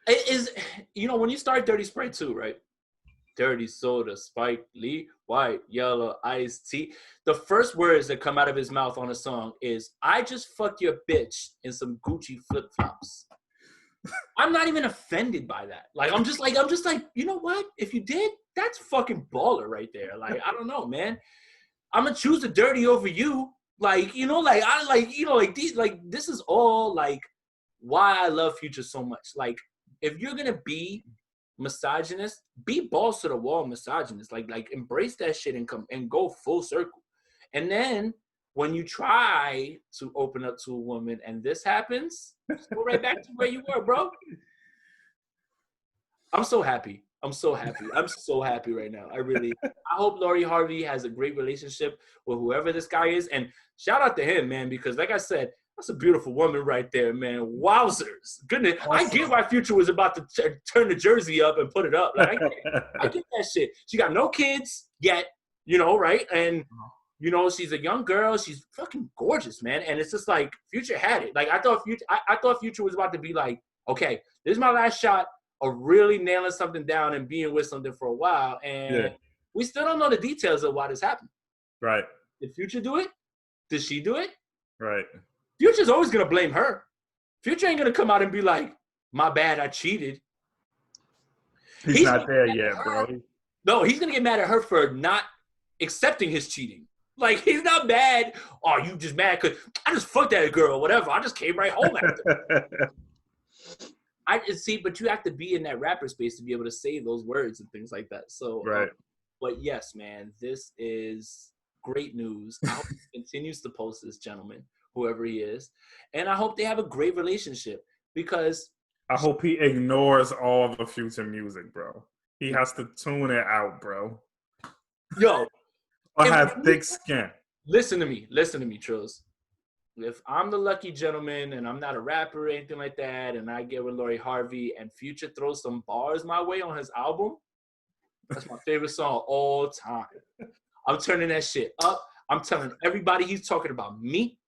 It is, when you start Dirty Sprite 2, right? Dirty soda, Spike Lee, white, yellow, iced tea. The first words that come out of his mouth on a song is, I just fucked your bitch in some Gucci flip-flops. I'm not even offended by that. Like, I'm just like, you know what? If you did, that's fucking baller right there. Like, I don't know, man. I'm gonna choose the dirty over you. Like, this is all like why I love Future so much. Like, if you're gonna be misogynist, be balls to the wall misogynist. Like embrace that shit and come and go full circle. And then when you try to open up to a woman and this happens, just go right back to where you were, bro. I'm so happy. I'm so happy right now. I hope Lori Harvey has a great relationship with whoever this guy is. And shout out to him, man, because like I said, that's a beautiful woman right there, man. Wowzers. Goodness. Awesome. I get why Future was about to turn the jersey up and put it up. Like, I get that shit. She got no kids yet, right? And, she's a young girl. She's fucking gorgeous, man. And it's just like Future had it. Like, I thought Future was about to be like, okay, this is my last shot of really nailing something down and being with something for a while. And we still don't know the details of why this happened. Right. Did Future do it? Did she do it? Right. Future's always going to blame her. Future ain't going to come out and be like, my bad, I cheated. He's not there yet, bro. No, he's going to get mad at her for not accepting his cheating. Like, he's not mad. Oh, you just mad because I just fucked that girl or whatever. I just came right home after. I just see, but you have to be in that rapper space to be able to say those words and things like that. So, right. But yes, man, this is great news. I hope he continues to post this gentleman, whoever he is. And I hope they have a great relationship because I hope he ignores all the Future music, bro. He has to tune it out, bro. Yo. Or have thick skin. Listen to me, Trills. If I'm the lucky gentleman and I'm not a rapper or anything like that, and I get with Lori Harvey and Future throws some bars my way on his album, that's my favorite song all time. I'm turning that shit up. I'm telling everybody he's talking about me.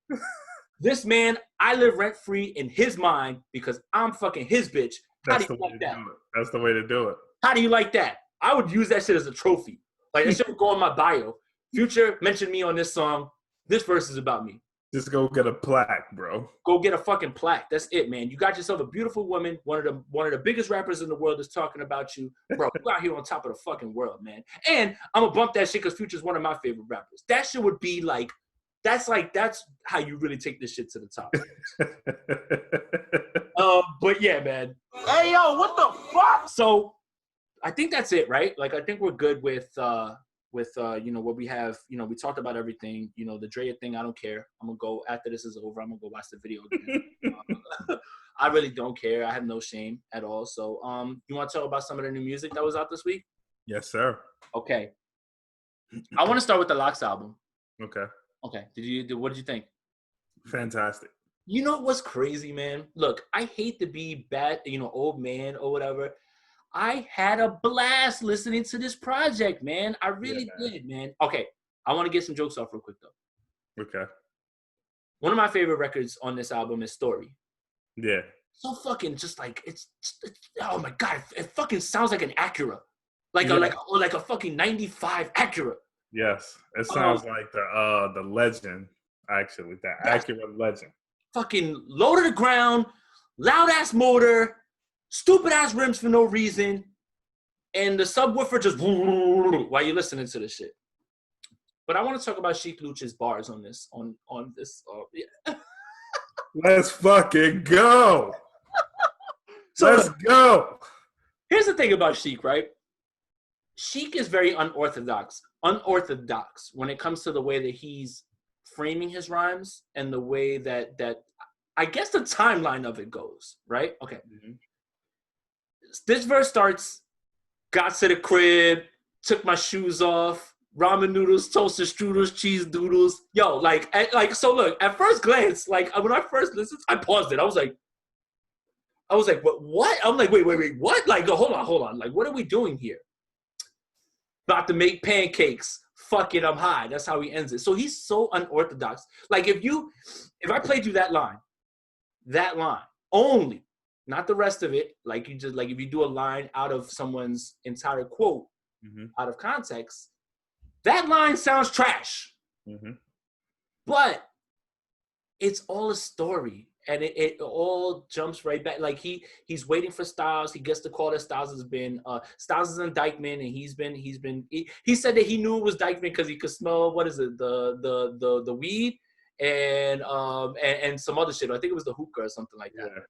This man, I live rent-free in his mind because I'm fucking his bitch. How do you like that? That's the way to do it. How do you like that? I would use that shit as a trophy. Like, that shit would go on my bio. Future mentioned me on this song. This verse is about me. Just go get a plaque, bro. Go get a fucking plaque. That's it, man. You got yourself a beautiful woman. One of the biggest rappers in the world is talking about you. Bro, you out here on top of the fucking world, man. And I'm going to bump that shit because Future's one of my favorite rappers. That shit would be like, that's how you really take this shit to the top. But yeah, man. Hey, yo, what the fuck? So I think that's it, right? Like, I think we're good with what we have. We talked about everything. The Drea thing, I don't care. I'm gonna go after this is over. I'm gonna go watch the video again. I really don't care. I have no shame at all. So, you want to talk about some of the new music that was out this week? Yes, sir. Okay. I want to start with the Lox album. Okay. Okay. What did you think? Fantastic. You know what's crazy, man? Look, I hate to be bad, old man or whatever. I had a blast listening to this project, man. I really did, man. Okay, I want to get some jokes off real quick, though. Okay. One of my favorite records on this album is Story. Yeah. So fucking just like, it's oh my God, it fucking sounds like an Acura. Like a fucking 95 Acura. Yes, it sounds like the Legend, actually, the Acura Legend. Fucking low to the ground, loud-ass motor, stupid-ass rims for no reason, and the subwoofer just while you're listening to this shit. But I want to talk about Sheek Louch's bars on this. Yeah. Let's fucking go. Let's go. Here's the thing about Sheek, right? Sheek is very unorthodox when it comes to the way that he's framing his rhymes and the way that I guess the timeline of it goes, right? Okay. Mm-hmm. this verse starts, got to the crib, took my shoes off, ramen noodles, toasted strudels, cheese doodles. Yo, so look, at first glance, like when I first listened, I paused it. I was like, what? I'm like, wait, what? Like, hold on. Like, what are we doing here? About to make pancakes. Fuck it, I'm high. That's how he ends it. So he's so unorthodox. Like, if I played you that line only, not the rest of it, like you just, like if you do a line out of someone's entire quote, out of context, that line sounds trash. But it's all a story. And it all jumps right back. Like he's waiting for Styles. He gets the call that Styles has been Styles is in Dykeman, and he said that he knew it was Dykeman because he could smell the weed and some other shit. I think it was the hookah or something like that. Yeah.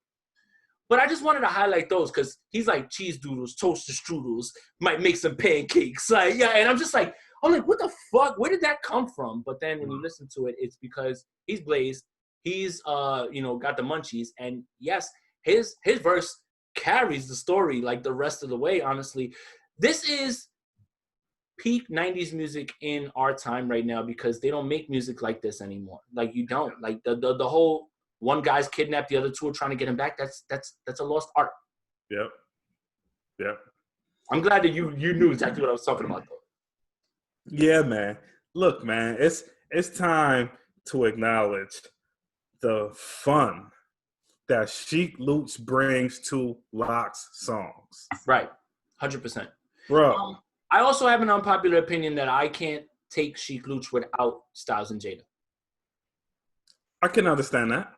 But I just wanted to highlight those because he's like cheese doodles, toasted strudels, might make some pancakes. Like, yeah, and I'm like, what the fuck? Where did that come from? But then when you listen to it, it's because he's blazed. He's got the munchies, and yes, his verse carries the story like the rest of the way. Honestly, this is peak 90s music in our time right now because they don't make music like this anymore. Like you don't like the whole one guy's kidnapped, the other two are trying to get him back. That's a lost art. Yep. I'm glad that you knew exactly what I was talking about, though. Yeah, man. Look, man, it's time to acknowledge the fun that Sheek Louch brings to Locke's songs. Right. 100%. Bro. I also have an unpopular opinion that I can't take Sheek Louch without Styles and Jada. I can understand that.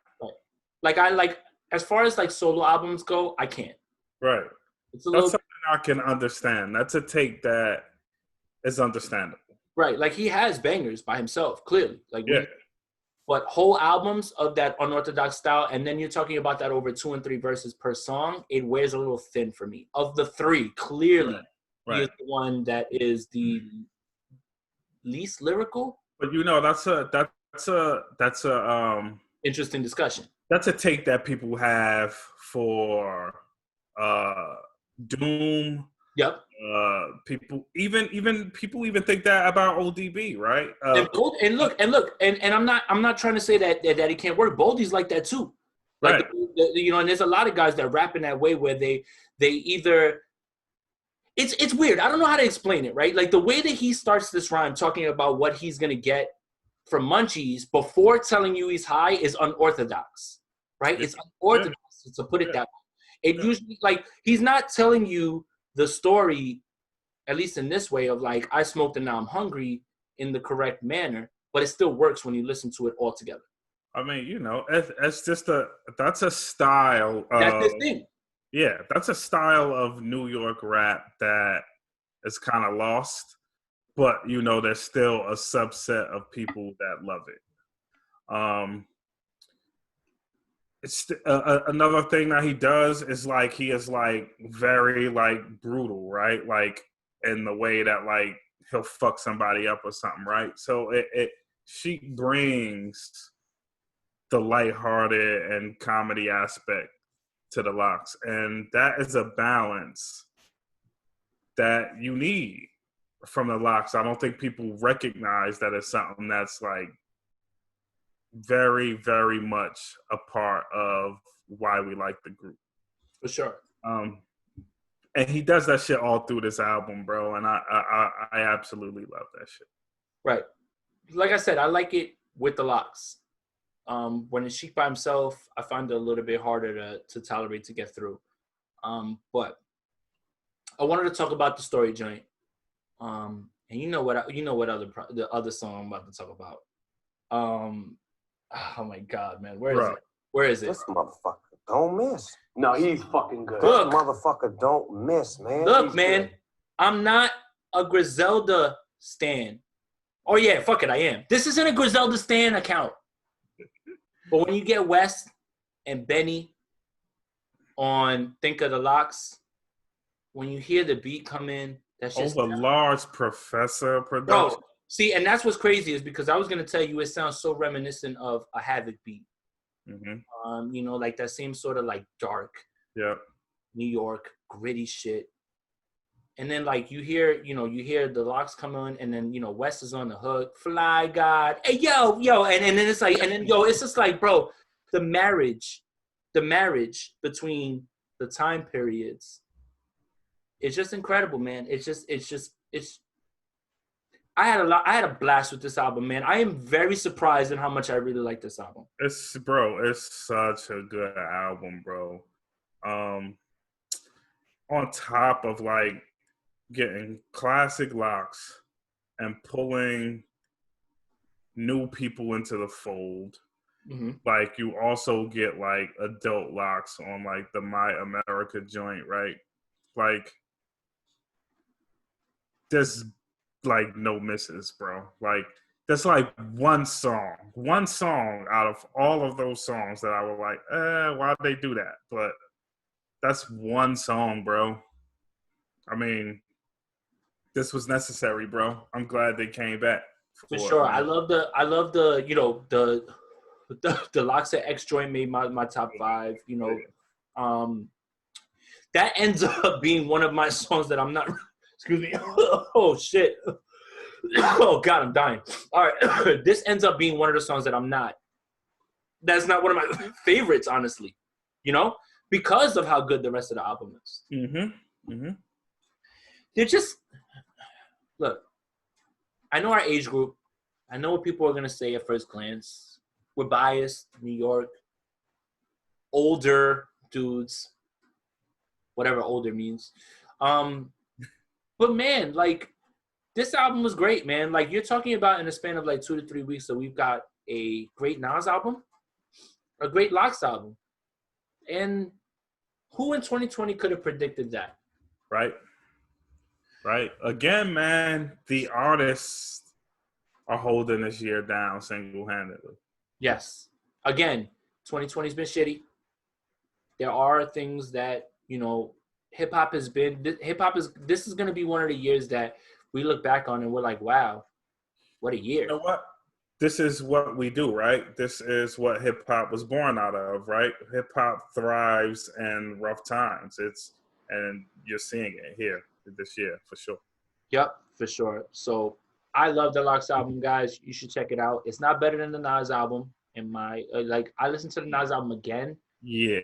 Right. As far as like solo albums go, I can't. Right. That's something I can understand. That's a take that is understandable. Right. Like he has bangers by himself, clearly. Like yeah. But whole albums of that unorthodox style, and then you're talking about that over 2 and 3 verses per song, it wears a little thin for me. Of the 3, clearly, he is the one that is the least lyrical. But that's a interesting discussion. That's a take that people have for Doom. Yep. People even think that about ODB, right? And I'm not trying to say that it can't work. Boldy's like that too. Like, right. And there's a lot of guys that rap in that way where they either it's weird. I don't know how to explain it, right? Like the way that he starts this rhyme talking about what he's gonna get from Munchies before telling you he's high is unorthodox, right? It's unorthodox to put it that way. It usually, like, he's not telling you the story, at least in this way, of like, I smoked and now I'm hungry in the correct manner, but it still works when you listen to it all together. I mean, it's just that's a style. That's his thing. Yeah, that's a style of New York rap that is kind of lost, but there's still a subset of people that love it. It's another thing that he does is like he is like very like brutal, right? Like in the way that like he'll fuck somebody up or something, right? So she brings the lighthearted and comedy aspect to the Locks, and that is a balance that you need from the Locks. I don't think people recognize that it's something that's like very, very much a part of why we like the group. For sure. And he does that shit all through this album, bro. And I absolutely love that shit. Right. Like I said, I like it with the Locks. When it's Sheek by himself, I find it a little bit harder to tolerate, to get through. But I wanted to talk about the story joint. And the other song I'm about to talk about. Oh my God, man. Where is it? This motherfucker don't miss. No, he's fucking good. Look, this motherfucker don't miss, man. Look, he's man, good. I'm not a Griselda stan. Oh yeah, fuck it, I am. This isn't a Griselda stan account. But when you get West and Benny on Think of the Locks, when you hear the beat come in, that's just large Professor production. Bro, see, and that's what's crazy is because I was gonna tell you it sounds so reminiscent of a Havoc beat. Mm-hmm. Like that same sort of like dark, yeah, New York gritty shit. And then like you hear the locks come on, and then West is on the hook, Fly God, hey yo, and then it's like, and then it's just like, bro, the marriage between the time periods, it's just incredible, man. I had a blast with this album, man. I am very surprised at how much I really like this album. It's such a good album, bro. On top of like getting classic locks and pulling new people into the fold. Mm-hmm. Like you also get like adult locks on like the My America joint, right? Like there's like no misses, bro. Like there's like one song out of all of those songs that I was like, why'd they do that? But that's one song, bro. I mean, this was necessary, bro. I'm glad they came back. For sure. I love the the Locks at X joint made my top 5, that ends up being one of my songs that I'm not, excuse me. Oh shit. Oh God, I'm dying. All right. This ends up being one of the songs that's not one of my favorites, honestly, because of how good the rest of the album is. Mm-hmm. Mm-hmm. They're just, look, I know our age group. I know what people are going to say at first glance. We're biased, New York, older dudes, whatever older means. But man, like, this album was great, man. Like, you're talking about in a span of like 2 to 3 weeks, so we've got a great Nas album, a great Locks album. And who in 2020 could have predicted that? Right. Again, man, the artists are holding this year down single-handedly. Yes. Again, 2020's been shitty. There are things that, hip-hop is this is going to be one of the years that we look back on and we're like, wow, what a year. You know what? This is what we do, right? This is what hip-hop was born out of, right? Hip-hop thrives in rough times. And you're seeing it here this year, for sure. Yep, for sure. So I love the Locks album, guys. You should check it out. It's not better than the Nas album. I listened to the Nas album again. Yeah.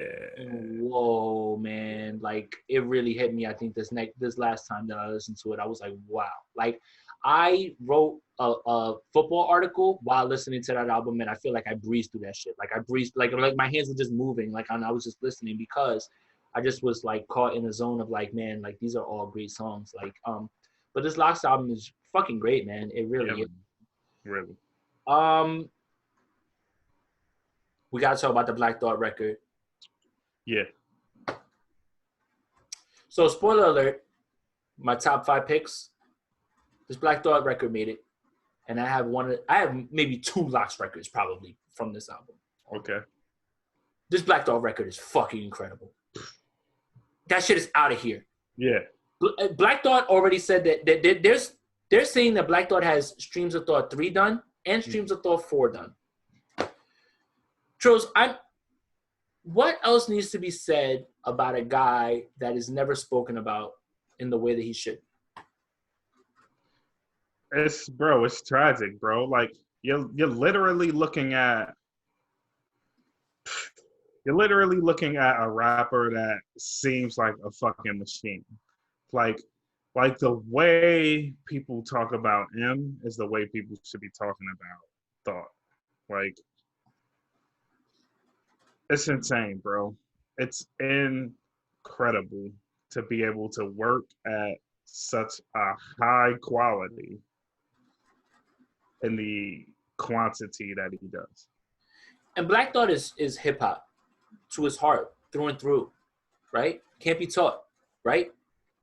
Whoa, man. Like, it really hit me. I think this last time that I listened to it, I was like, wow. Like, I wrote a football article while listening to that album, and I feel like I breezed through that shit. Like, I breezed, like my hands were just moving. Like, I was just listening because I just was, like, caught in a zone of, like, man, like, these are all great songs. Like, but this Locks album is fucking great, man. It really is. Really. We got to talk about the Black Thought record. Yeah. So, spoiler alert, my top 5 picks, this Black Thought record made it. And I have maybe 2 Locks records probably from this album. Okay. This Black Thought record is fucking incredible. That shit is out of here. Yeah. Black Thought already said that they're saying that Black Thought has Streams of Thought 3 done and Streams of Thought 4 done. Trills, what else needs to be said about a guy that is never spoken about in the way that he should? It's tragic, bro. Like you're literally looking at a rapper that seems like a fucking machine. Like the way people talk about him is the way people should be talking about Thought. Like, it's insane, bro. It's incredible to be able to work at such a high quality in the quantity that he does. And Black Thought is hip hop to his heart, through and through, right? Can't be taught, right?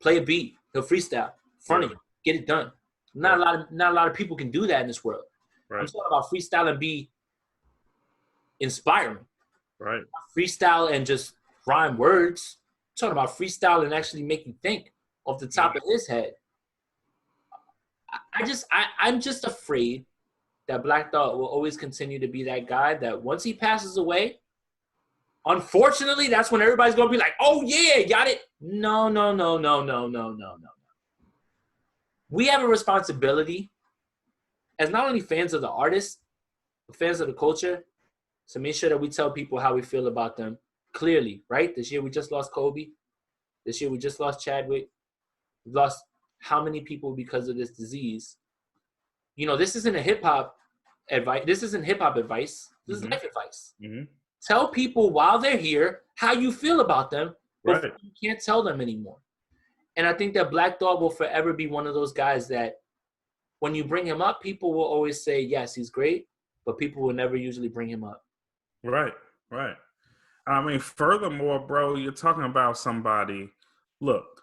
Play a beat, he'll freestyle, front of you, get it done. Not a lot of people can do that in this world. Right. I'm talking about freestyle and be inspiring. Right. Freestyle and just rhyme words. I'm talking about freestyle and actually make you think off the top of his head. I'm just afraid that Black Thought will always continue to be that guy that once he passes away, Unfortunately, that's when everybody's going to be like, oh, yeah, got it. No. We have a responsibility as not only fans of the artist, but fans of the culture, to make sure that we tell people how we feel about them clearly, right? This year we just lost Kobe. This year we just lost Chadwick. We've lost how many people because of this disease? You know, this isn't a hip-hop advice. This isn't hip-hop advice. This is life advice. Tell people while they're here how you feel about them, but you can't tell them anymore. And I think that Black Thought will forever be one of those guys that when you bring him up, people will always say, yes, he's great, but people will never usually bring him up. Right. I mean, furthermore, bro, you're talking about somebody. Look,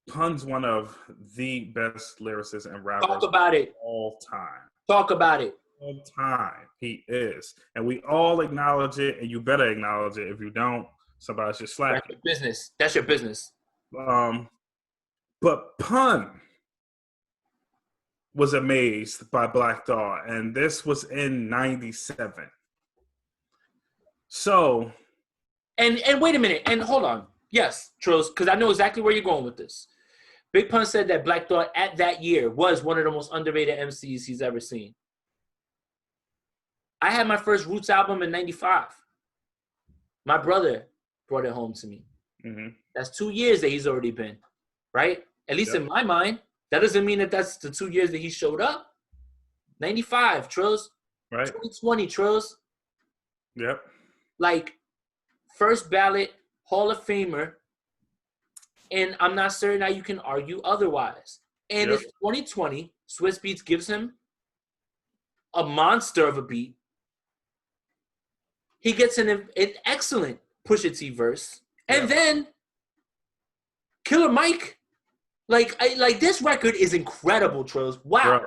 Pun's one of the best lyricists and rappers. Talk about it. All time. Talk about it. All time. He is. And we all acknowledge it, and you better acknowledge it. If you don't, somebody should slap you. That's your business. But Pun was amazed by Black Thought, and this was in 97. So, and wait a minute, and hold on. Yes, Trills, because I know exactly where you're going with this. Big Pun said that Black Thought at that year was one of the most underrated MCs he's ever seen. I had my first Roots album in 95. My brother brought it home to me. That's 2 years that he's already been, right? At least in my mind. That doesn't mean that that's the 2 years that he showed up. 95, Trills. Right. 2020, Trills. Yep. Like, first ballot Hall of Famer, and I'm not certain how you can argue otherwise. And it's 2020. Swiss Beats gives him a monster of a beat. He gets an excellent Pusha T verse, and then Killer Mike. Like this record is incredible, Trills. Wow.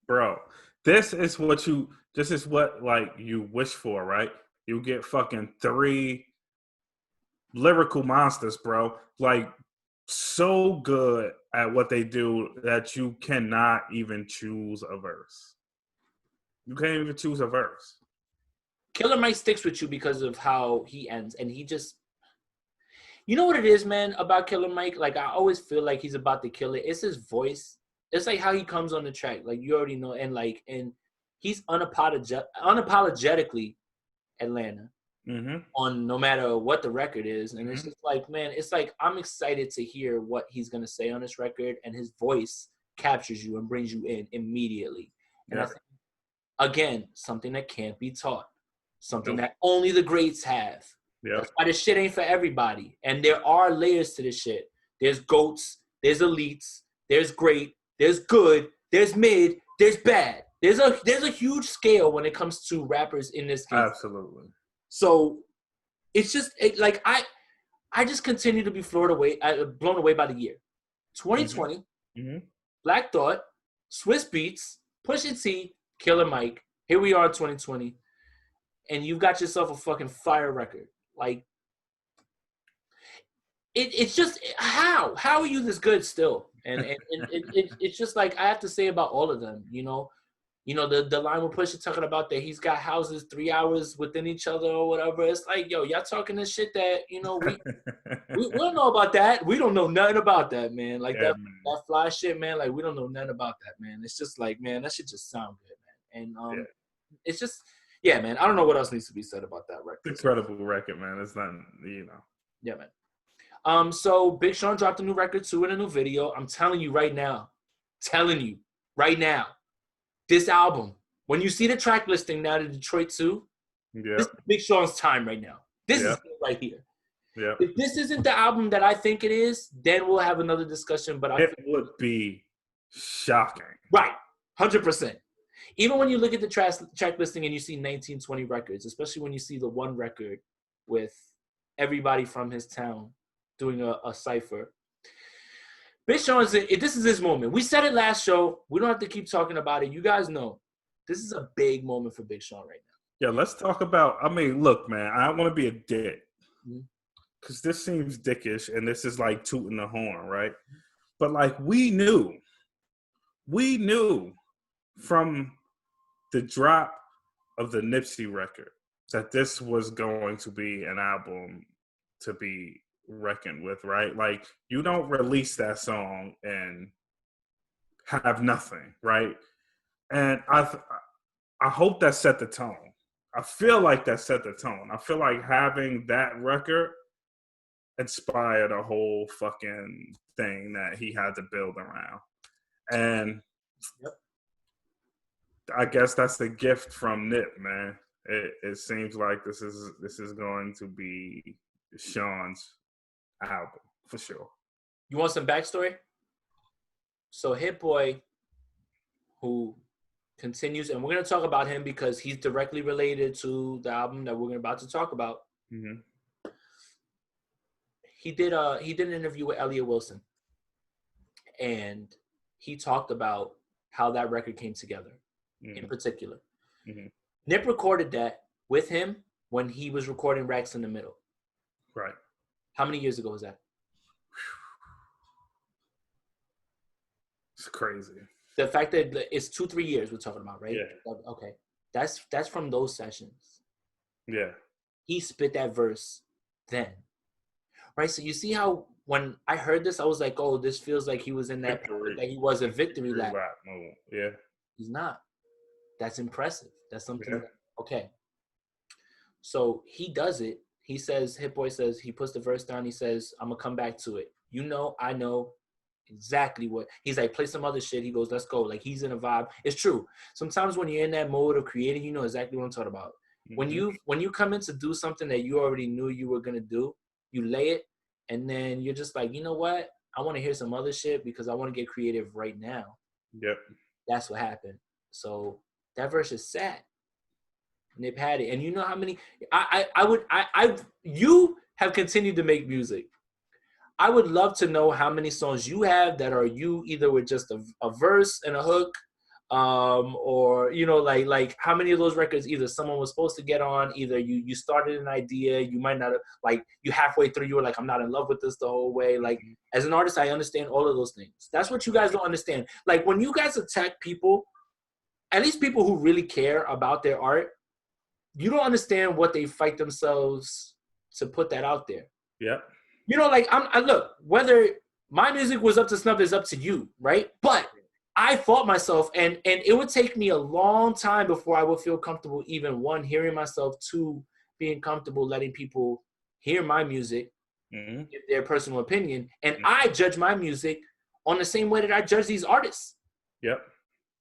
Bro. This is what like you wish for, right? You get fucking 3 lyrical monsters, bro. Like, so good at what they do that you cannot even choose a verse. You can't even choose a verse. Killer Mike sticks with you because of how he ends, and he just, you know what it is, man, about Killer Mike? Like, I always feel like he's about to kill it. It's his voice. It's like how he comes on the track. Like, you already know, and he's unapologetically Atlanta on no matter what the record is. And it's just like, man, it's like I'm excited to hear what he's going to say on this record, and his voice captures you and brings you in immediately. And I think, again, something that can't be taught, something that only the greats have. That's why this shit ain't for everybody. And there are layers to this shit. There's GOATs, there's elites, there's great, there's good, there's mid, there's bad. There's a huge scale when it comes to rappers in this game. Absolutely. So it's just I just continue to be blown away by the year. 2020, Black Thought, Swiss Beats, Pusha T, Killer Mike. Here we are in 2020, and you've got yourself a fucking fire record. Like, it's just how are you this good still? And it's just like I have to say about all of them, you know. You know, the line with Pusha talking about that he's got houses 3 hours within each other or whatever. It's like, yo, y'all talking this shit that, you know, we don't know about that. We don't know nothing about that, man. Like, that fly shit, man, like, we don't know nothing about that, man. It's just like, man, that shit just sound good, man. And it's just, man, I don't know what else needs to be said about that record. Incredible record, man. It's not, you know. Yeah, man. So Big Sean dropped a new record too and a new video. I'm telling you right now, this album, when you see the track listing now to Detroit 2, this is Big Sean's time right now. This is it right here. Yeah. If this isn't the album that I think it is, then we'll have another discussion. But it would be shocking. Right, 100%. Even when you look at the track listing and you see 1920 records, especially when you see the one record with everybody from his town doing a cipher. Big Sean, this is his moment. We said it last show. We don't have to keep talking about it. You guys know this is a big moment for Big Sean right now. Yeah, let's talk about, I mean, look, man, I don't want to be a dick because this seems dickish and this is like tooting the horn, right? But like we knew from the drop of the Nipsey record that this was going to be an album to be reckoned with, right? Like, you don't release that song and have nothing, right? And I hope that set the tone. I feel like that set the tone. I feel like having that record inspired a whole fucking thing that he had to build around. And Yep. I guess that's the gift from Nip, man. It seems like this is going to be Sean's album for sure. You want some backstory? So Hit Boy, who continues, and we're going to talk about him because he's directly related to the album that we're about to talk about. Mm-hmm. He did an interview with Elliot Wilson, and he talked about how that record came together, in particular. Mm-hmm. Nip recorded that with him when he was recording Racks in the Middle. Right. How many years ago was that? It's crazy. The fact that it's 2-3 years we're talking about, right? Yeah. Okay. That's from those sessions. Yeah. He spit that verse then. Right? So you see how when I heard this, I was like, oh, this feels like he was in that Victory. that he was a victory lap. Moment. Yeah. He's not. That's impressive. That's something. Yeah. Okay. So he does it. He says, Hit Boy says, he puts the verse down. He says, I'm going to come back to it. You know, I know exactly what. He's like, play some other shit. He goes, let's go. Like, he's in a vibe. It's true. Sometimes when you're in that mode of creating, you know exactly what I'm talking about. Mm-hmm. When you come in to do something that you already knew you were going to do, you lay it, and then you're just like, you know what? I want to hear some other shit because I want to get creative right now. Yep. That's what happened. So that verse is sad. Nip had it. And you know how many you have continued to make music. I would love to know how many songs you have that are you either with just a verse and a hook, or you know, like how many of those records either someone was supposed to get on, either you started an idea, you might not have, like you halfway through you were like, I'm not in love with this the whole way. Like as an artist, I understand all of those things. That's what you guys don't understand. Like when you guys attack people, at least people who really care about their art, you don't understand what they fight themselves to put that out there. Yeah. You know, like I look, whether my music was up to snuff is up to you, right? But I fought myself, and it would take me a long time before I would feel comfortable, even one, hearing myself, two, being comfortable letting people hear my music, give their personal opinion. And I judge my music on the same way that I judge these artists. Yep.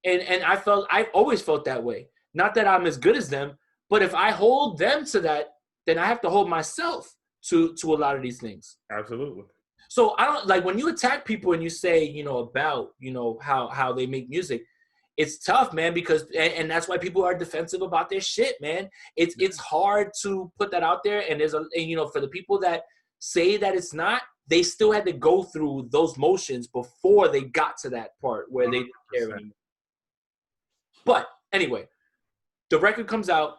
And I've always felt that way. Not that I'm as good as them, but if I hold them to that, then I have to hold myself to a lot of these things. Absolutely. So I don't like when you attack people and you say, you know, about, you know, how they make music, it's tough, man, because and that's why people are defensive about their shit, man. It's hard to put that out there, and you know, for the people that say that it's not, they still had to go through those motions before they got to that part where 100%. They didn't care anymore. But anyway, the record comes out.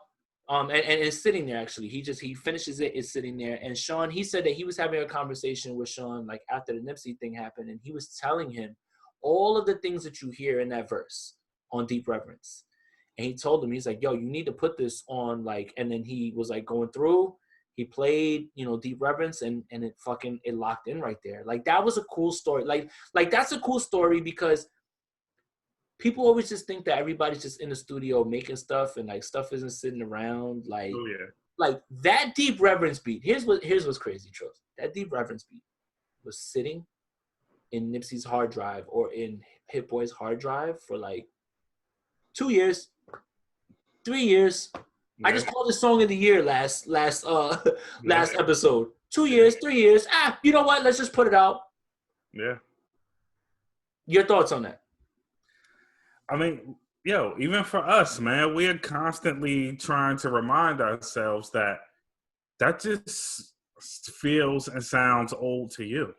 And it's sitting there, actually. He finishes it, it's sitting there. And Sean, he said that he was having a conversation with Sean, like, after the Nipsey thing happened, and he was telling him all of the things that you hear in that verse on Deep Reverence. And he told him, he's like, yo, you need to put this on, like, and then he was, like, going through. He played, you know, Deep Reverence, and it locked in right there. Like, that was a cool story. Like that's a cool story because people always just think that everybody's just in the studio making stuff and like stuff isn't sitting around. Like, oh, yeah. Like that Deep Reverence beat. Here's what's crazy, Trills. That Deep Reverence beat was sitting in Nipsey's hard drive or in Hit Boy's hard drive for like 2 years, 3 years. Yeah. I just called it Song of the Year last episode. 2 years, 3 years. You know what? Let's just put it out. Yeah. Your thoughts on that? I mean, yo, even for us, man, we are constantly trying to remind ourselves that just feels and sounds old to you,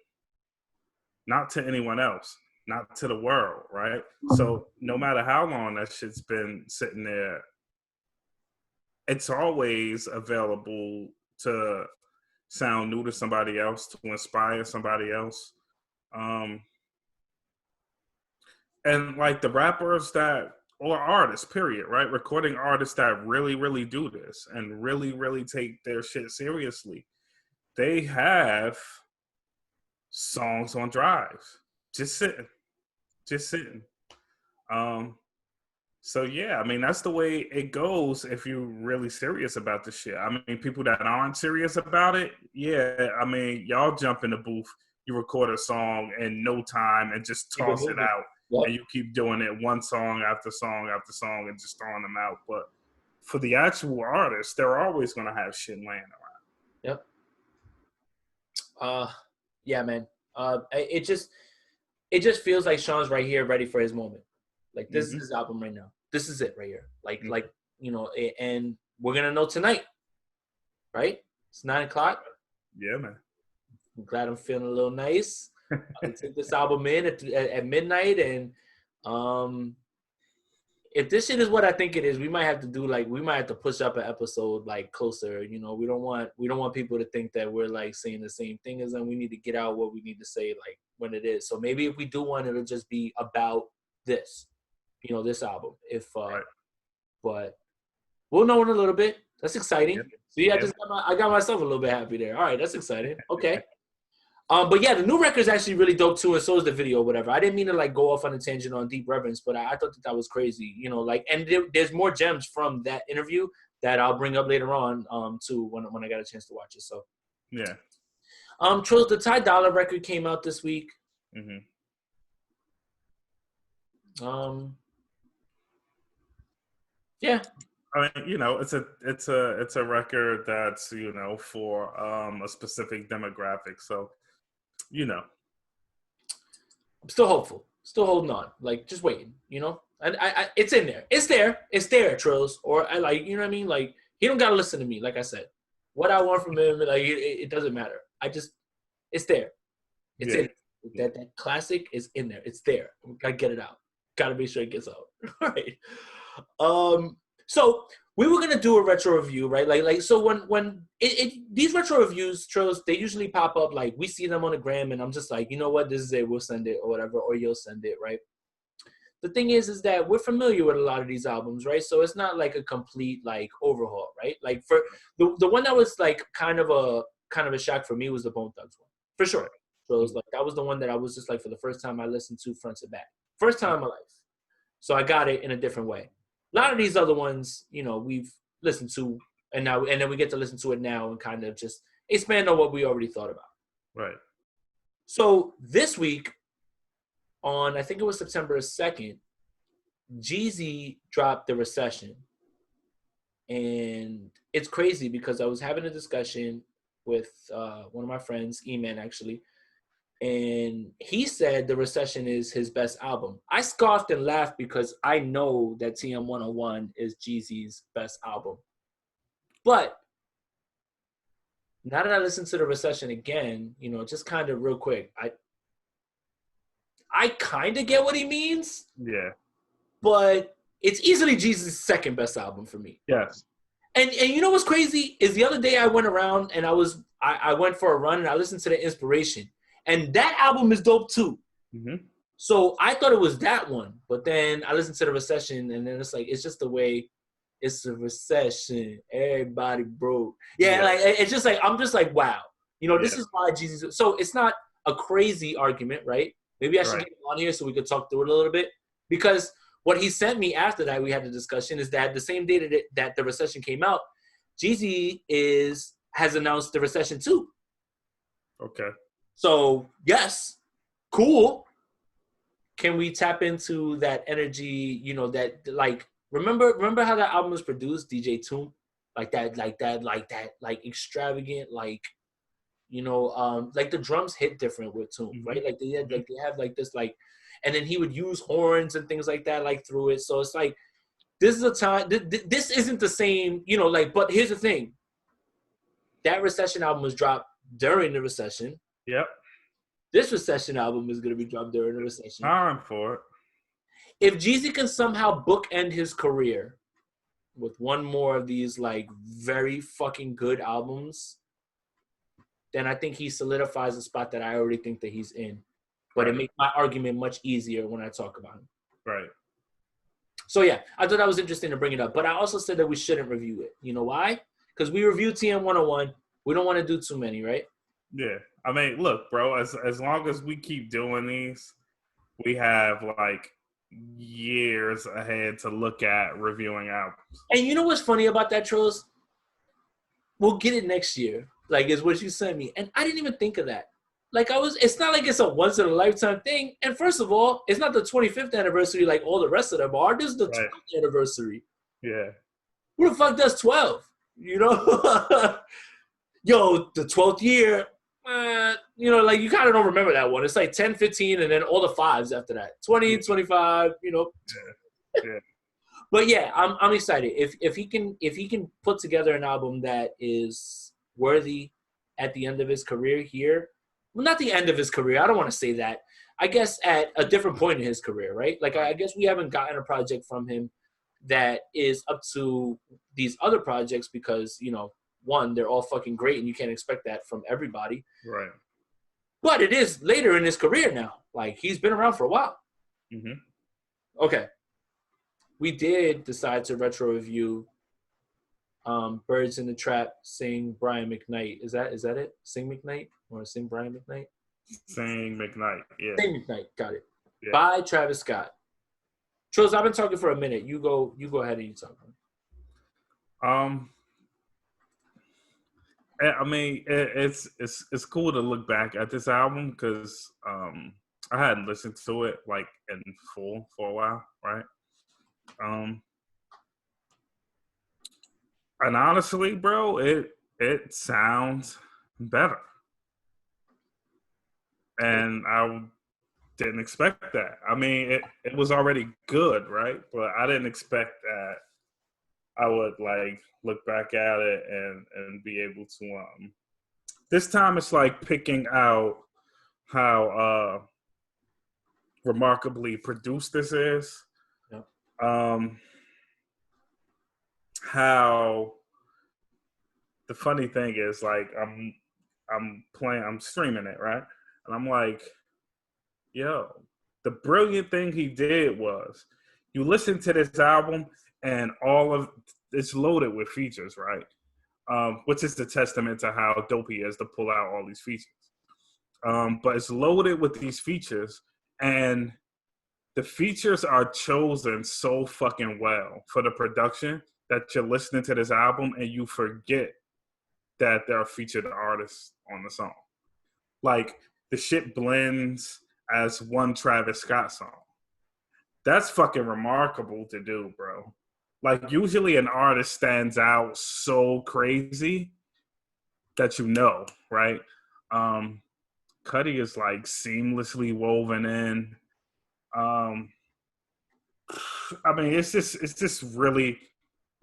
not to anyone else, not to the world, right? So no matter how long that shit's been sitting there, it's always available to sound new to somebody else, to inspire somebody else. And like the rappers that or artists, period, right? Recording artists that really, really do this and really, really take their shit seriously. They have songs on drives, just sitting. Um, so yeah, I mean that's the way it goes if you're really serious about the shit. I mean, people that aren't serious about it, yeah, I mean y'all jump in the booth, you record a song in no time and just toss it out, and you keep doing it one song after song after song and just throwing them out. But for the actual artists, they're always gonna have shit laying around. Yep. Yeah, man. It just feels like Sean's right here, ready for his moment. Like this is his album right now. This is it right here. Like and we're gonna know tonight, right? It's 9:00. Yeah, man. I'm glad I'm feeling a little nice. I took this album in at midnight, and if this shit is what I think it is, we might have to push up an episode like closer. We don't want people to think that we're like saying the same thing as them. We need to get out what we need to say like when it is. So maybe if we do one, it'll just be about this, this album. But we'll know in a little bit. That's exciting. Yeah. See, I got myself a little bit happy there. All right, that's exciting. Okay. But yeah, the new record's actually really dope too, and so is the video or whatever. I didn't mean to like go off on a tangent on Deep Reverence, but I thought that was crazy, and there's more gems from that interview that I'll bring up later on too when I got a chance to watch it. So yeah. Trills, the Ty Dolla record came out this week. Yeah. I mean, it's a record that's, for a specific demographic. So, I'm still hopeful, still holding on, like just waiting, and I it's in there. It's there, Trills, or I like, you know what I mean? Like he don't gotta listen to me, like I said. What I want from him, like it doesn't matter. It's there. It's in there. That classic is in there. It's there. Gotta get it out. Gotta make sure it gets out. All right. So we were gonna do a retro review, right? Like so when these retro reviews, Trills, they usually pop up like we see them on the gram, and I'm just like, you know what, this is it. We'll send it or whatever, or you'll send it, right? The thing is that we're familiar with a lot of these albums, right? So it's not like a complete like overhaul, right? Like for the one that was like kind of a shock for me was the Bone Thugs one, for sure. So it was like that was the one that I was just like for the first time I listened to front to back, first time in my life. So I got it in a different way. A lot of these other ones, we've listened to, and then we get to listen to it now and kind of just expand on what we already thought about. Right. So this week, on I think it was September 2nd, Jeezy dropped The Recession, and it's crazy because I was having a discussion with one of my friends, E-Man actually, and he said The Recession is his best album. I scoffed and laughed because I know that TM 101 is Jeezy's best album. But now that I listen to The Recession again, just kind of real quick, I kind of get what he means. Yeah. But it's easily Jeezy's second best album for me. Yes. And you know what's crazy is the other day I went around and I went for a run and I listened to The Inspiration. And that album is dope too. So I thought it was that one, but then I listened to The Recession, and then it's like it's just the way it's a recession. Everybody broke. Yeah, like it's just like I'm just like wow. This is why Jesus. So it's not a crazy argument, right? Maybe I should get him on here so we could talk through it a little bit, because what he sent me after that we had the discussion is that the same day that The Recession came out, Jeezy has announced The Recession 2. Okay. So, yes, cool. Can we tap into that energy, that, like, remember how that album was produced, DJ Toom? Like that, extravagant, like, like the drums hit different with Toom, right? Like they have like this, like, and then he would use horns and things like that, like through it. So it's like, this is a time, this isn't the same, but here's the thing. That Recession album was dropped during the recession. Yep. This Recession album is going to be dropped during the recession. I'm for it. If Jeezy can somehow bookend his career with one more of these like very fucking good albums, then I think he solidifies the spot that I already think that he's in. But it makes my argument much easier when I talk about him. Right. So yeah, I thought that was interesting to bring it up. But I also said that we shouldn't review it. You know why? Because we reviewed TM 101. We don't want to do too many, right? Yeah. I mean, look, bro, as long as we keep doing these, we have like years ahead to look at reviewing albums. And you know what's funny about that, Trills? We'll get it next year. Like, is what you sent me. And I didn't even think of that. Like, it's not like it's a once in a lifetime thing. And first of all, it's not the 25th anniversary like all the rest of them are. This is the 12th anniversary. Yeah. Who the fuck does 12? You know? Yo, the 12th year, you know, like you kind of don't remember that one. It's like 10, 15, and then all the fives after that. 20, 25, you know. Yeah. But yeah, I'm excited. If he can put together an album that is worthy at the end of his career here, well, not the end of his career. I don't want to say that. I guess at a different point in his career, right? Like I guess we haven't gotten a project from him that is up to these other projects because, you know, one, they're all fucking great and you can't expect that from everybody. Right. But it is later in his career now. Like he's been around for a while. Mm-hmm. Okay. We did decide to retro review Birds in the Trap, Sing Brian McKnight. Is that it? Sing McKnight or Sing Brian McKnight? Sing McKnight, yeah. Sing McKnight, got it. Yeah. By Travis Scott. Trills, I've been talking for a minute. You go ahead and you talk. I mean, it's cool to look back at this album because I hadn't listened to it like in full for a while, right? And honestly, bro, it sounds better, and I didn't expect that. I mean, it was already good, right? But I didn't expect that I would like look back at it and be able to this time it's like picking out how remarkably produced this is. Yeah. How the funny thing is like I'm streaming it, right? And I'm like, yo, the brilliant thing he did was you listen to this album and all of it's loaded with features, right? Which is the testament to how dope he is to pull out all these features. But it's loaded with these features, and the features are chosen so fucking well for the production that you're listening to this album and you forget that there are featured artists on the song. Like, the shit blends as one Travis Scott song. That's fucking remarkable to do, bro. Like, usually an artist stands out so crazy that you know, right? Cudi is, like, seamlessly woven in. I mean, it's just really,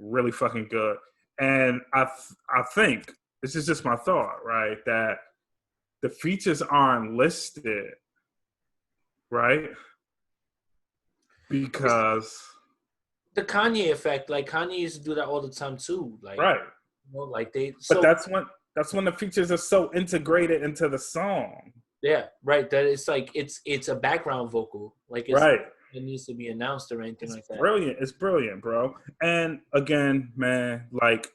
really fucking good. And I think, this is just my thought, right, that the features aren't listed, right? Because the Kanye effect, like Kanye used to do that all the time too. Like, right. You know, like they. But that's when the features are so integrated into the song. Yeah, right. That it's like it's a background vocal. Like it's, right. It needs to be announced or anything like that. Brilliant. It's brilliant, bro. And again, man, like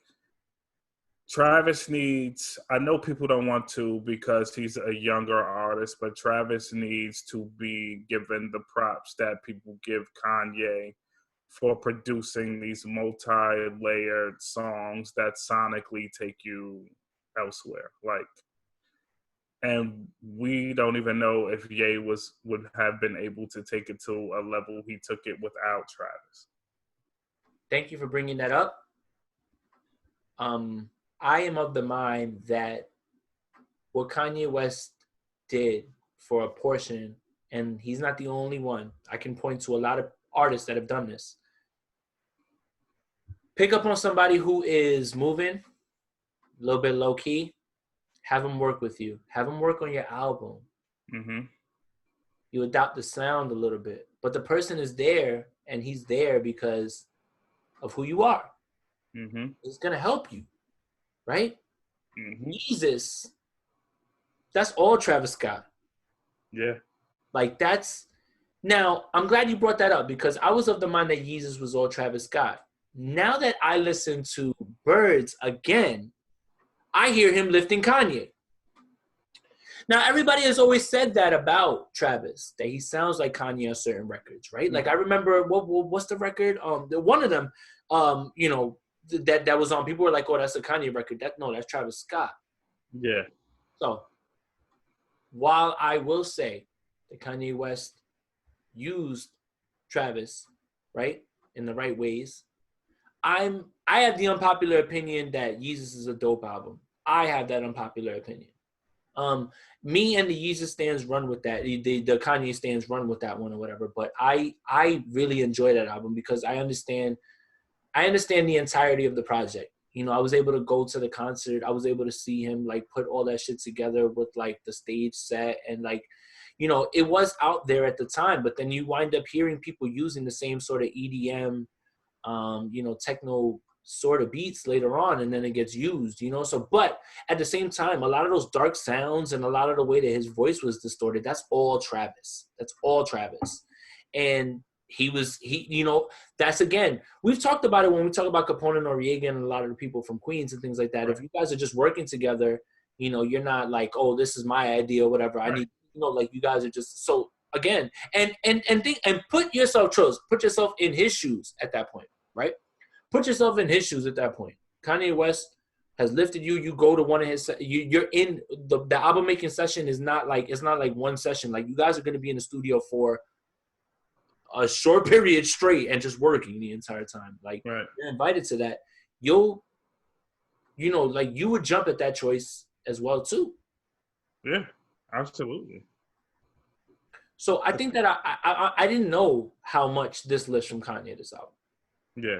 Travis needs, I know people don't want to because he's a younger artist, but Travis needs to be given the props that people give Kanye for producing these multi-layered songs that sonically take you elsewhere. Like, and we don't even know if Ye would have been able to take it to a level he took it without Travis. Thank you for bringing that up. I am of the mind that what Kanye West did for a portion, and he's not the only one. I can point to a lot of artists that have done this. Pick up on somebody who is moving, a little bit low key, have them work with you. Have them work on your album. Mm-hmm. You adopt the sound a little bit. But the person is there, and he's there because of who you are. Mm-hmm. It's going to help you, right? Mm-hmm. Jesus. That's all Travis Scott. Yeah. Like, that's Now, I'm glad you brought that up because I was of the mind that Yeezus was all Travis Scott. Now that I listen to Birds again, I hear him lifting Kanye. Now, everybody has always said that about Travis, that he sounds like Kanye on certain records, right? Like, I remember, what's the record? One of them, that was on. People were like, oh, that's a Kanye record. That's Travis Scott. Yeah. So, while I will say that Kanye West used Travis, right, in the right ways, I have the unpopular opinion that Yeezus is a dope album. I have that unpopular opinion. Me and the Yeezus stands run with that. The Kanye stands run with that one or whatever. But I really enjoy that album because I understand the entirety of the project. You know, I was able to go to the concert. I was able to see him like put all that shit together with like the stage set and like, you know, it was out there at the time. But then you wind up hearing people using the same sort of EDM, techno sort of beats later on, and then it gets used, you know. So, but at the same time, a lot of those dark sounds and a lot of the way that his voice was distorted, that's all Travis. And that's again, we've talked about it when we talk about Capone and Noriega and a lot of the people from Queens and things like that. Right. If you guys are just working together, you know, you're not like, oh, this is my idea or whatever. Right. I need, you know, like you guys are just so again, and put yourself in his shoes at that point, right? Put yourself in his shoes at that point. Kanye West has lifted you. You go to one of his. You're in the album making session. It's not like one session. Like you guys are going to be in the studio for a short period straight and just working the entire time. Like right. You're invited to that. You would jump at that choice as well too. Yeah, absolutely. So I think that I didn't know how much this list from Kanye this album. Yeah.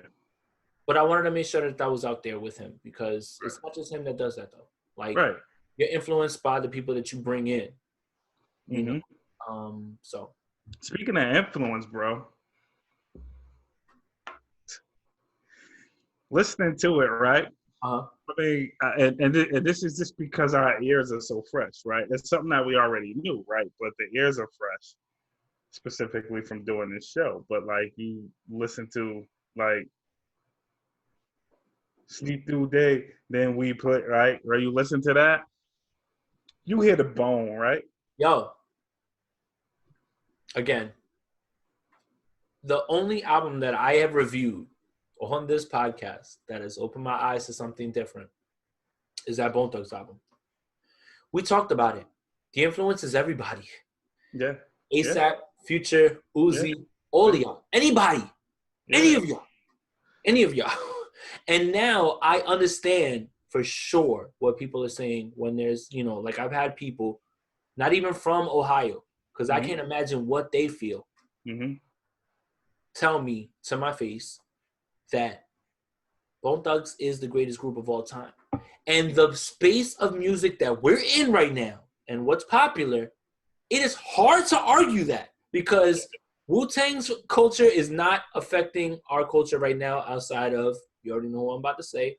But I wanted to make sure that was out there with him because it's not just him that does that though. Like right. You're influenced by the people that you bring in. You know. So speaking of influence, bro. Listening to it, right? Uh-huh. I mean, and this is just because our ears are so fresh, right? It's something that we already knew, right? But the ears are fresh, specifically from doing this show. But like you listen to like Sleep Through Day, then we put right where you listen to that, you hear the bone, right? Yo, again, the only album that I have reviewed on this podcast that has opened my eyes to something different is that Bone Thugs album. We talked about it. The influence is everybody. Yeah. ASAP, Future, Uzi, all of y'all. Anybody. Yeah. Any of y'all. And now I understand for sure what people are saying when there's, you know, like I've had people, not even from Ohio, because I can't imagine what they feel, tell me to my face that Bone Thugs is the greatest group of all time. And the space of music that we're in right now and what's popular, it is hard to argue that because Wu-Tang's culture is not affecting our culture right now outside of, you already know what I'm about to say,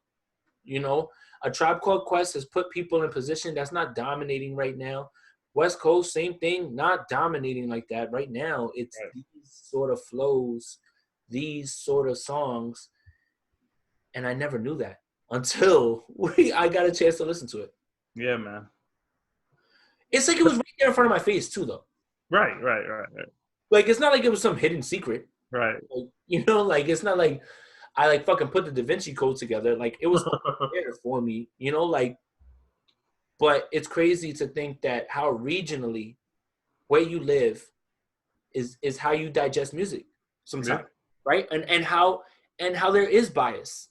you know, A Tribe Called Quest has put people in position that's not dominating right now. West Coast, same thing, not dominating like that right now. It's these sort of flows, these sort of songs, and I never knew that until I got a chance to listen to it. Yeah, man. It's like it was right there in front of my face too, though. Right. Like it's not like it was some hidden secret. Right. Like, you know, like it's not like I like fucking put the Da Vinci Code together. Like it was there for me, you know, like. But it's crazy to think that how regionally where you live is how you digest music sometimes, right? And how there is bias.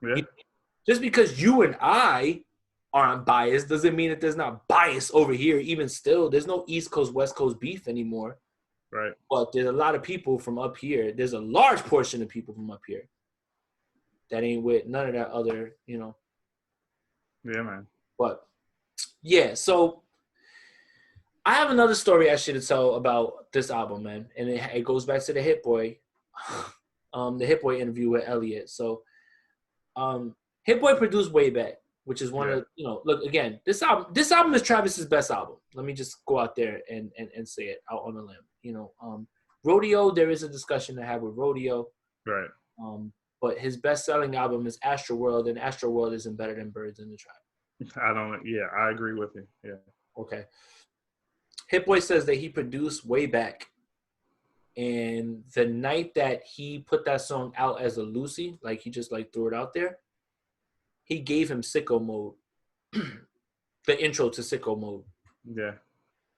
Yeah. Just because you and I aren't biased doesn't mean that there's not bias over here. Even still, there's no East Coast, West Coast beef anymore. Right. But there's a lot of people from up here. There's a large portion of people from up here that ain't with none of that other, you know. Yeah, man. But, yeah, so I have another story I should tell about this album, man. And it goes back to the Hit Boy, the Hit Boy interview with Elliot. So, Hit Boy produced Way Back. which is one of look again. This album is Travis's best album. Let me just go out there and say it out on a limb. Rodeo. There is a discussion to have with Rodeo. Right. But his best-selling album is Astroworld, and Astroworld isn't better than Birds in the Trap. I agree with you. Yeah. Okay. Hit Boy says that he produced way back. And the night that he put that song out as a Lucy, like he just like threw it out there, he gave him Sicko Mode. The intro to Sicko Mode. Yeah.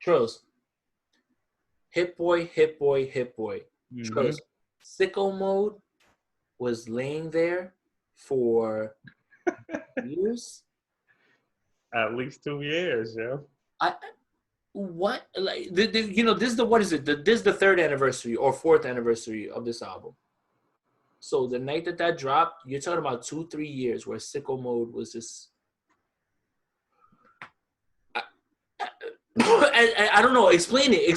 Trills. Hit Boy. Mm-hmm. Trills. Sicko Mode was laying there for years. At least 2 years, yeah. What? Like, this is the, what is it? This is the 3rd anniversary or 4th anniversary of this album. So the night that dropped, you're talking about 2-3 years where Sicko Mode was just. I don't know. Explain it.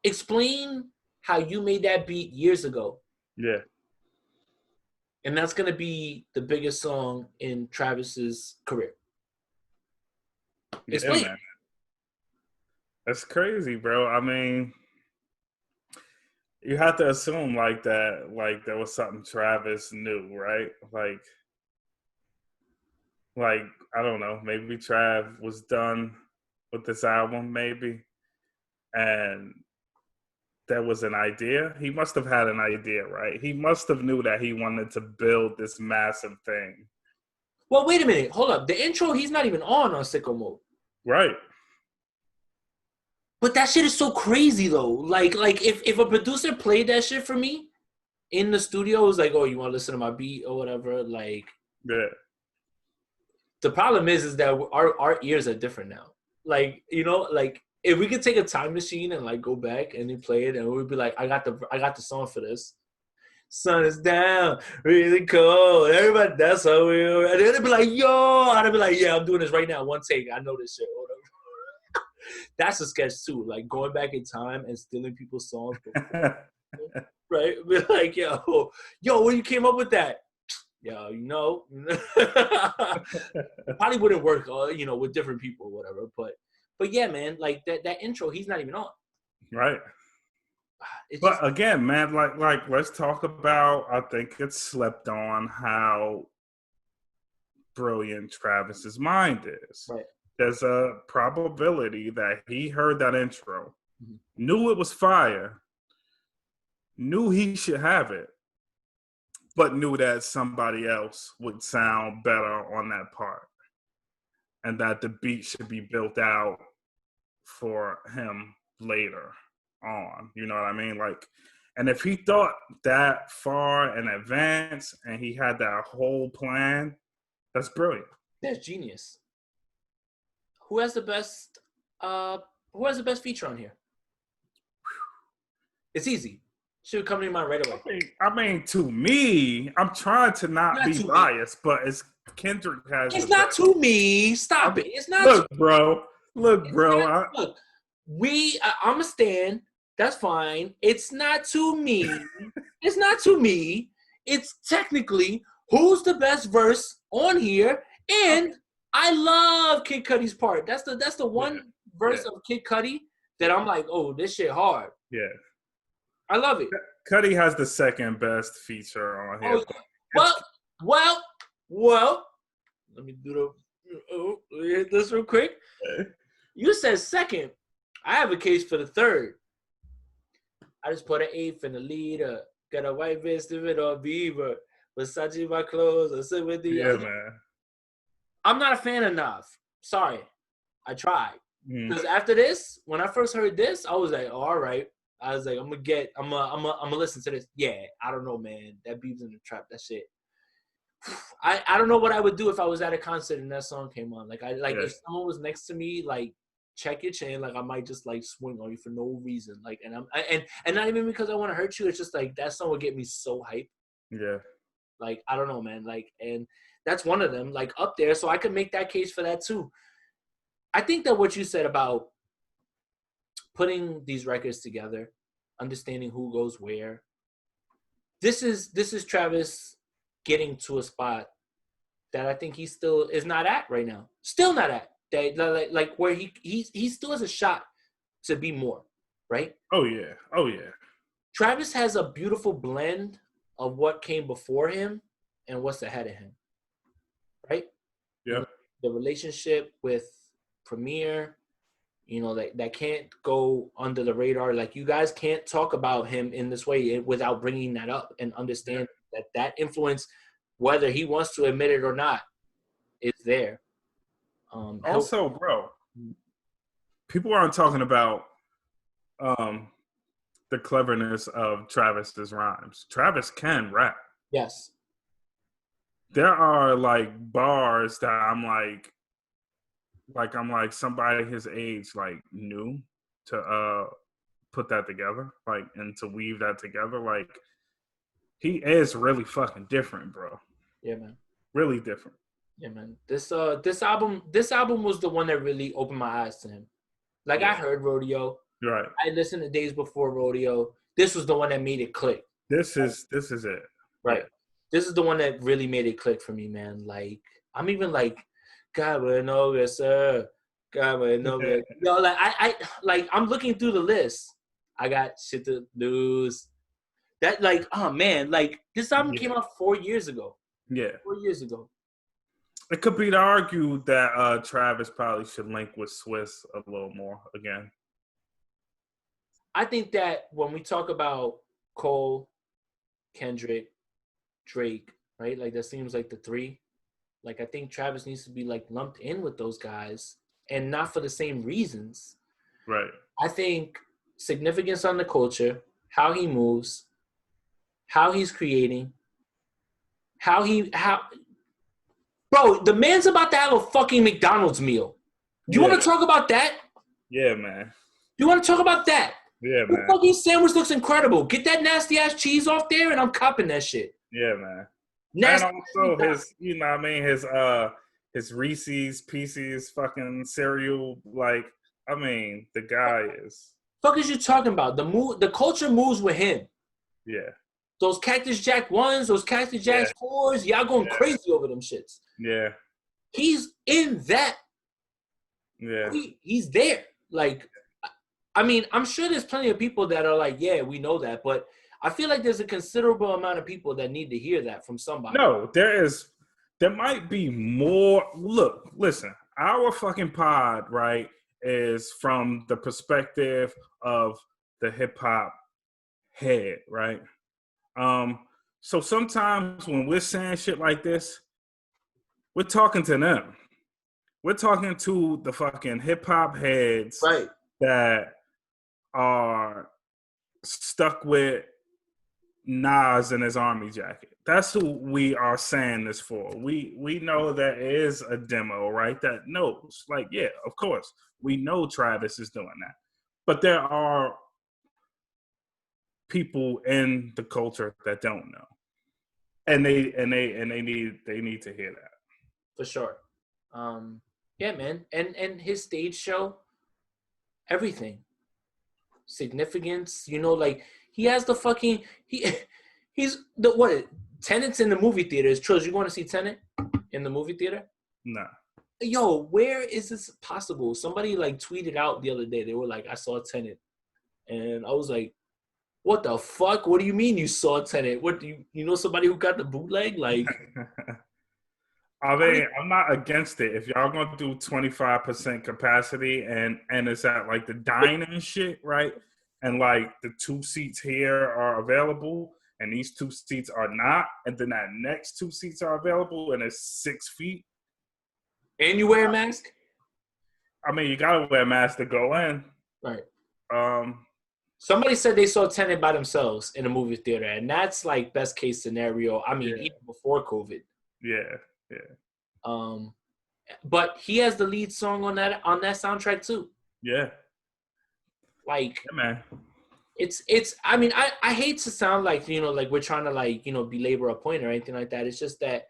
Explain how you made that beat years ago. Yeah. And that's going to be the biggest song in Travis's career. Explain. Yeah, man. That's crazy, bro. I mean, you have to assume like that, like there was something Travis knew, right? Like I don't know, maybe Trav was done with this album, maybe, and there was an idea. He must have had an idea, right? He must have knew that he wanted to build this massive thing. Well, wait a minute. Hold up. The intro, he's not even on Sicko Mode. Right. But that shit is so crazy, though. Like if a producer played that shit for me in the studio, it was like, oh, you want to listen to my beat or whatever? Like, yeah. The problem is that our ears are different now. Like, like if we could take a time machine and like go back and then play it, and we'd be like, I got the song for this. Sun is down, really cold. Everybody, that's how we are. And then they'd be like, yo, and I'd be like, yeah, I'm doing this right now. One take. I know this shit. Whatever. That's a sketch too. Like going back in time and stealing people's songs. Right? Be like, yo, when you came up with that? Yo, it probably wouldn't work, with different people or whatever. But yeah, man, like that intro, he's not even on. Right. But again, man, like let's talk about, I think it's slept on how brilliant Travis's mind is. Right. There's a probability that he heard that intro, knew it was fire, knew he should have it, but knew that somebody else would sound better on that part, and that the beat should be built out for him later on. You know what I mean? Like, and if he thought that far in advance and he had that whole plan, that's brilliant. That's genius. Who has the best feature on here? It's easy. Should come to your mind right away. I mean, to me, I'm trying to not be biased, but it's Kendrick has. It's not to me. Stop it. It's not. Look, bro. Look. I'm a stand. That's fine. It's not to me. It's not to me. It's technically who's the best verse on here, and I love Kid Cudi's part. That's the one verse of Kid Cudi that I'm like, oh, this shit hard. Yeah. I love it. Cudi has the second best feature on here. Well. Let me hit this real quick. You said second. I have a case for the third. I just put an eighth in the leader. Got a white vest with a beaver. Versace my clothes. I sit with the man. I'm not a fan of Nav. Sorry. I tried. Because after this, when I first heard this, I was like, oh, all right. I was like, I'm gonna listen to this. Yeah, I don't know, man. That Beeps in the Trap, that shit. I don't know what I would do if I was at a concert and that song came on. If someone was next to me, like, check your chain, like I might just like swing on you for no reason. Like, and not even because I want to hurt you. It's just like that song would get me so hyped. Yeah. Like, I don't know, man. Like, and that's one of them, like up there. So I could make that case for that too. I think that what you said about putting these records together, understanding who goes where. This is Travis getting to a spot that I think he still is not at right now. Still not at. That like where he still has a shot to be more, right? Oh yeah. Oh yeah. Travis has a beautiful blend of what came before him and what's ahead of him, right? You Yeah. know, the relationship with Premier, you know, that can't go under the radar. Like, you guys can't talk about him in this way without bringing that up and understand that influence, whether he wants to admit it or not, is there. Also, bro, people aren't talking about the cleverness of Travis's rhymes. Travis can rap. Yes. There are like bars that I'm like somebody his age like knew to put that together, like, and to weave that together. Like, he is really fucking different, bro. Yeah, man. Really different. Yeah, man. This album was the one that really opened my eyes to him. Like, I heard Rodeo. Right. I listened to Days Before Rodeo. This was the one that made it click. This is it. Right. Yeah. This is the one that really made it click for me, man. Like, I'm even like, God will know this, sir. God will know this. You know, like I'm looking through the list. I got shit to lose. That, like, oh man, like, this album came out 4 years ago. Yeah. 4 years ago. It could be argued that Travis probably should link with Swiss a little more again. I think that when we talk about Cole, Kendrick, Drake, right? Like, that seems like the three. Like, I think Travis needs to be, like, lumped in with those guys, and not for the same reasons. Right. I think significance on the culture, how he moves, how he's creating, bro, the man's about to have a fucking McDonald's meal. You want to talk about that? Yeah, man. You want to talk about that? Yeah, the man. fucking sandwich looks incredible. Get that nasty ass cheese off there, and I'm copping that shit. Yeah, man. Nasty and also his, you know what I mean, his Reese's Pieces fucking cereal. Like, I mean, the guy is. Fuck is you talking about? The culture moves with him. Yeah. Those Cactus Jack 1s, those Cactus Jack 4s, y'all going crazy over them shits. Yeah. He's in that. Yeah. He's there. Like, I mean, I'm sure there's plenty of people that are like, yeah, we know that, but I feel like there's a considerable amount of people that need to hear that from somebody. No, there might be more. Look, listen, our fucking pod, right, is from the perspective of the hip hop head, right? So sometimes when we're saying shit like this, we're talking to them. We're talking to the fucking hip hop heads, right, that are stuck with Nas in his army jacket. That's who we are saying this for. We know there is a demo, right, that knows. Like, yeah, of course, we know Travis is doing that. But there are people in the culture that don't know. And they need to hear that. For sure. Yeah, man. And his stage show, everything. Significance, you know, like, he has the fucking he's the what Tenet's in the movie theaters. Trills, you want to see Tenet in the movie theater? Nah. Yo, where is this possible? Somebody like tweeted out the other day. They were like, I saw Tenet. And I was like, what the fuck? What do you mean you saw Tenet? What do you know somebody who got the bootleg? Like, I mean, I'm not against it. If y'all gonna do 25% capacity and it's at like the dining shit, right? And like the 2 seats here are available and these 2 seats are not, and then that next 2 seats are available and it's 6 feet. And you wear a mask? I mean, you gotta wear a mask to go in. Right. Somebody said they saw Tenet by themselves in a movie theater, and that's like best case scenario. I mean, even before COVID. Yeah. But he has the lead song on that soundtrack too. Yeah. Like, yeah, man. It's I mean, I hate to sound like, you know, like we're trying to, like, you know, belabor a point or anything like that. It's just that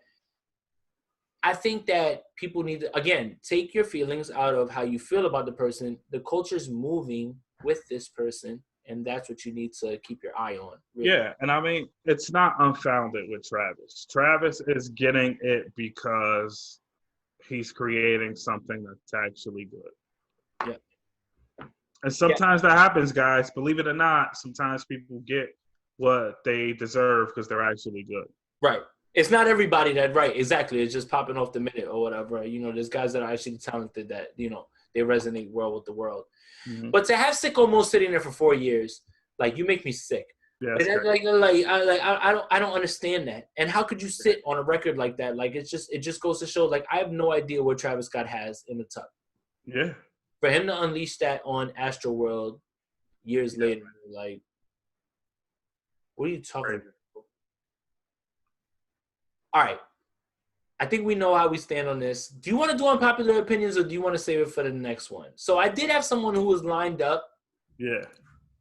I think that people need to, again, take your feelings out of how you feel about the person. The culture's moving with this person, and that's what you need to keep your eye on. Really. Yeah, and I mean, it's not unfounded with Travis. Travis is getting it because he's creating something that's actually good. Yeah. And sometimes that happens, guys. Believe it or not, sometimes people get what they deserve because they're actually good. Right. It's not everybody that, right, exactly. It's just popping off the minute or whatever. You know, there's guys that are actually talented that, you know, they resonate well with the world. Mm-hmm. But to have Sicko Mode sitting there for 4 years, like, you make me sick. Yeah, I don't understand that. And how could you sit on a record like that? Like, it just goes to show, like, I have no idea what Travis Scott has in the tuck. Yeah. For him to unleash that on Astroworld years later, like, what are you talking about? All right. I think we know how we stand on this. Do you want to do unpopular opinions, or do you want to save it for the next one? So I did have someone who was lined up. Yeah.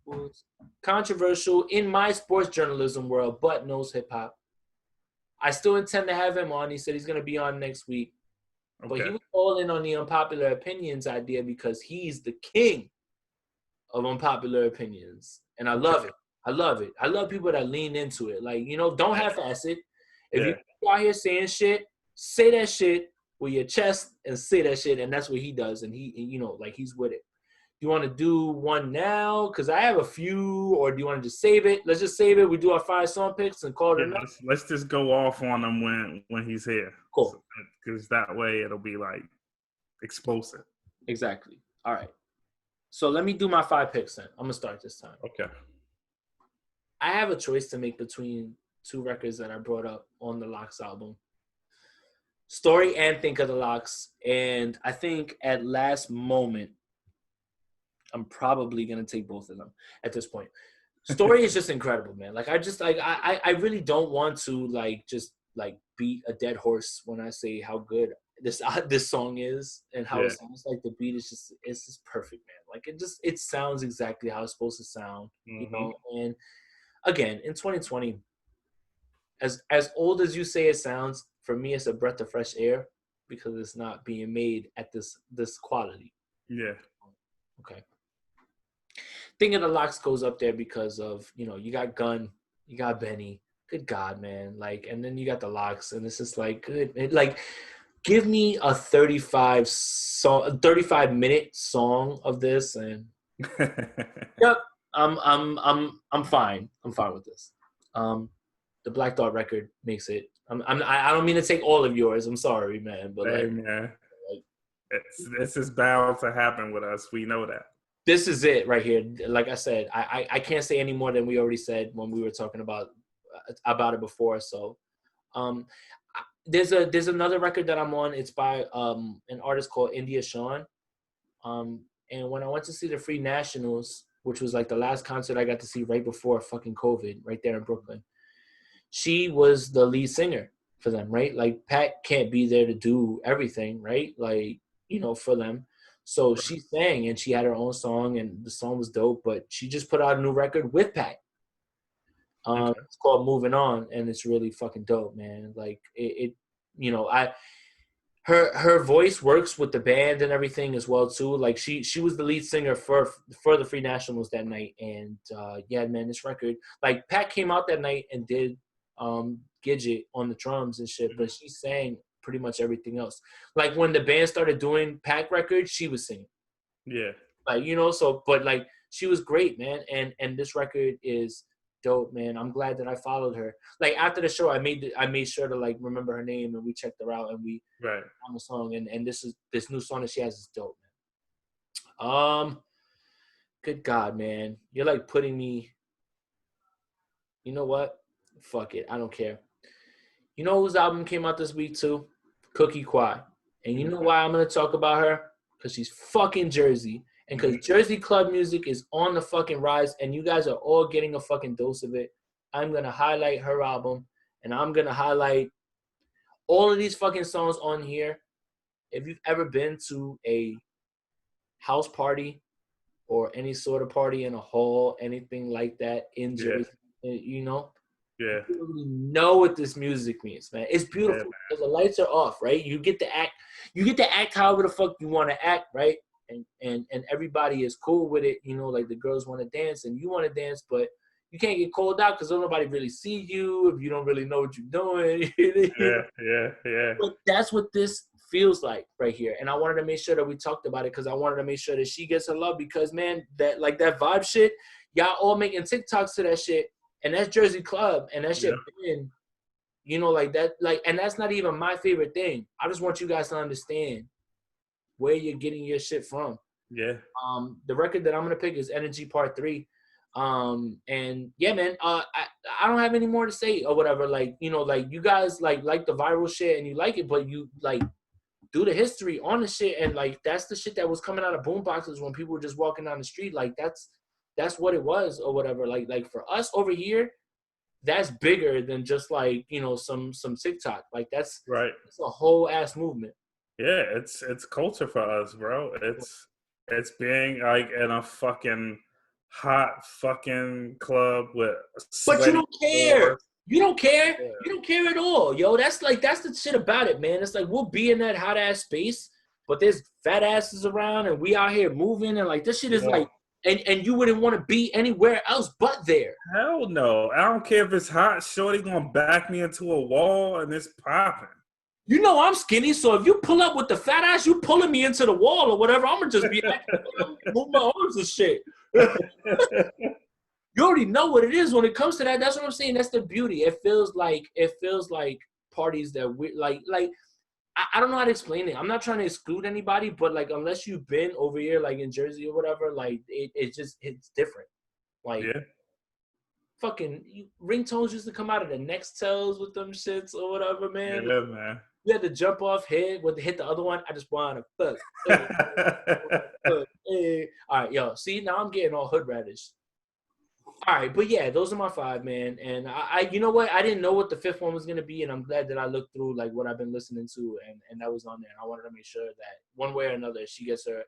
Who was controversial in my sports journalism world, but knows hip-hop. I still intend to have him on. He said he's going to be on next week. Okay. But he was all in on the unpopular opinions idea because he's the king of unpopular opinions. And I love it. I love it. I love people that lean into it. Like, you know, don't half-ass it. If you out here saying shit, say that shit with your chest and say that shit, and that's what he does. And he, you know, like, he's with it. Do you want to do one now? Because I have a few, or do you want to just save it? Let's just save it. We do our 5 song picks and call it a night. Let's just go off on him when he's here. Cool. Because that way it'll be like explosive. Exactly. All right. So let me do my 5 picks then. I'm gonna start this time. Okay. I have a choice to make between 2 records that I brought up on the Lox album. Story and Think of the Lox. And I think at last moment, I'm probably going to take both of them at this point. Story is just incredible, man. Like, I really don't want to, like, just, like, beat a dead horse when I say how good this song is and how it sounds. Like, the beat is just, it's just perfect, man. Like, it sounds exactly how it's supposed to sound, you know? And, again, in 2020, as old as you say it sounds, for me, it's a breath of fresh air because it's not being made at this quality. Yeah. Okay. Think of the Lox goes up there because of, you know, you got Gun, you got Benny. Good God, man. Like, and then you got the Lox, and it's just like, good. Like, give me a 35-minute song of this, and yep, I'm fine. I'm fine with this. The Black Dot record makes it. I don't mean to take all of yours. I'm sorry, man, but hey, man, this is bound to happen with us. We know that. This is it right here. Like I said, I can't say any more than we already said when we were talking about it before. So, there's another record that I'm on. It's by an artist called India Shawn. And when I went to see the Free Nationals, which was like the last concert I got to see right before fucking COVID, right there in Brooklyn, she was the lead singer for them, right? Like, Pat can't be there to do everything, right? Like, you know, for them. So she sang, and she had her own song, and the song was dope, but she just put out a new record with Pat. It's called Moving On, and it's really fucking dope, man. Like, it you know, her voice works with the band and everything as well too. Like, she was the lead singer for the Free Nationals that night, and yeah, man, this record, like, Pat came out that night and did Gidget on the drums and shit, but she sang pretty much everything else. Like, when the band started doing Pac records, she was singing. Yeah. Like, you know, so, but, like, she was great, man. And this record is dope, man. I'm glad that I followed her. Like, after the show, I made sure to, like, remember her name, and we checked her out, and we on the song. And this new song that she has is dope, man. Good God, man. You're, like, putting me, you know what? Fuck it. I don't care. You know whose album came out this week too? Cookie Quad. And you know why I'm going to talk about her? Because she's fucking Jersey. And because Jersey club music is on the fucking rise, and you guys are all getting a fucking dose of it, I'm going to highlight her album, and I'm going to highlight all of these fucking songs on here. If you've ever been to a house party or any sort of party in a hall, anything like that in Jersey, you know, yeah, you really know what this music means, man. It's beautiful because the lights are off, right? You get to act however the fuck you want to act, right? and everybody is cool with it. You know, like the girls want to dance and you want to dance, but you can't get called out because nobody really see you if you don't really know what you're doing. Yeah. But that's what this feels like right here. And I wanted to make sure that we talked about it because I wanted to make sure that she gets her love because, man, that like that vibe shit, y'all all making TikToks to that shit. And that's Jersey Club. And that shit been, you know, like that. Like, and that's not even my favorite thing. I just want you guys to understand where you're getting your shit from. Yeah. The record that I'm going to pick is Energy Part 3. And yeah, man, I don't have any more to say or whatever. Like, you know, like you guys like the viral shit and you like it, but you like do the history on the shit. And like, that's the shit that was coming out of boomboxes when people were just walking down the street. Like that's what it was or whatever. Like for us over here, that's bigger than just like, you know, some TikTok. Like that's right. It's a whole ass movement. Yeah. It's culture for us, bro. It's being like in a fucking hot fucking club with but you don't care. floors. You don't care. Yeah. You don't care at all, yo. That's the shit about it, man. It's like we'll be in that hot ass space, but there's fat asses around, and we out here moving, and like this shit is like, and you wouldn't want to be anywhere else but there. Hell no. I don't care if it's hot. Shorty gonna back me into a wall, and it's popping. You know I'm skinny, so if you pull up with the fat ass, you pulling me into the wall or whatever. I'm gonna just be move my arms and shit. You already know what it is when it comes to that. That's what I'm saying. That's the beauty. It feels like parties that we like. I don't know how to explain it. I'm not trying to exclude anybody, but like unless you've been over here, like in Jersey or whatever, like it's different. Like fucking ringtones used to come out of the Nextels with them shits or whatever, man. Yeah, man. You had to jump off, hit the other one. I just want to fuck. Hey. All right, yo. See, now I'm getting all hood radish. All right, but yeah, those are my 5, man. And I you know what? I didn't know what the 5th one was gonna be, and I'm glad that I looked through like what I've been listening to, and that was on there. And I wanted to make sure that one way or another she gets her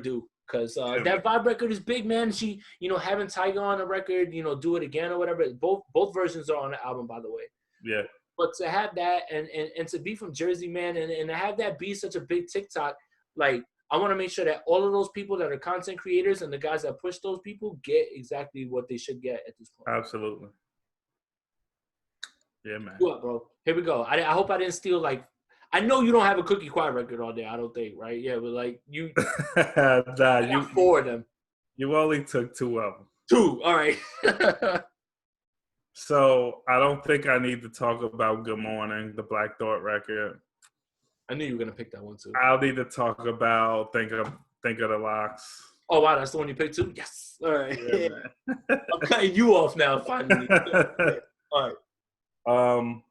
due, because that vibe record is big, man. She, you know, having Tyga on the record, you know, Do It Again or whatever. Both versions are on the album, by the way. Yeah. But to have that and to be from Jersey, man, and to have that be such a big TikTok, like I want to make sure that all of those people that are content creators and the guys that push those people get exactly what they should get at this point. Absolutely. Yeah, man. What, bro? Here we go. I hope I didn't steal, like, I know you don't have a Cookie Quiet record on there, I don't think, right? Yeah, but like you you 4 of them. You only took 2 of them. 2, all right. So I don't think I need to talk about Good Morning, the Black Thought record. I knew you were gonna pick that one too. I'll need to talk about Think of the Locks. Oh wow, that's the one you picked too? Yes. All right. Yeah, I'm cutting you off now, finally. All right.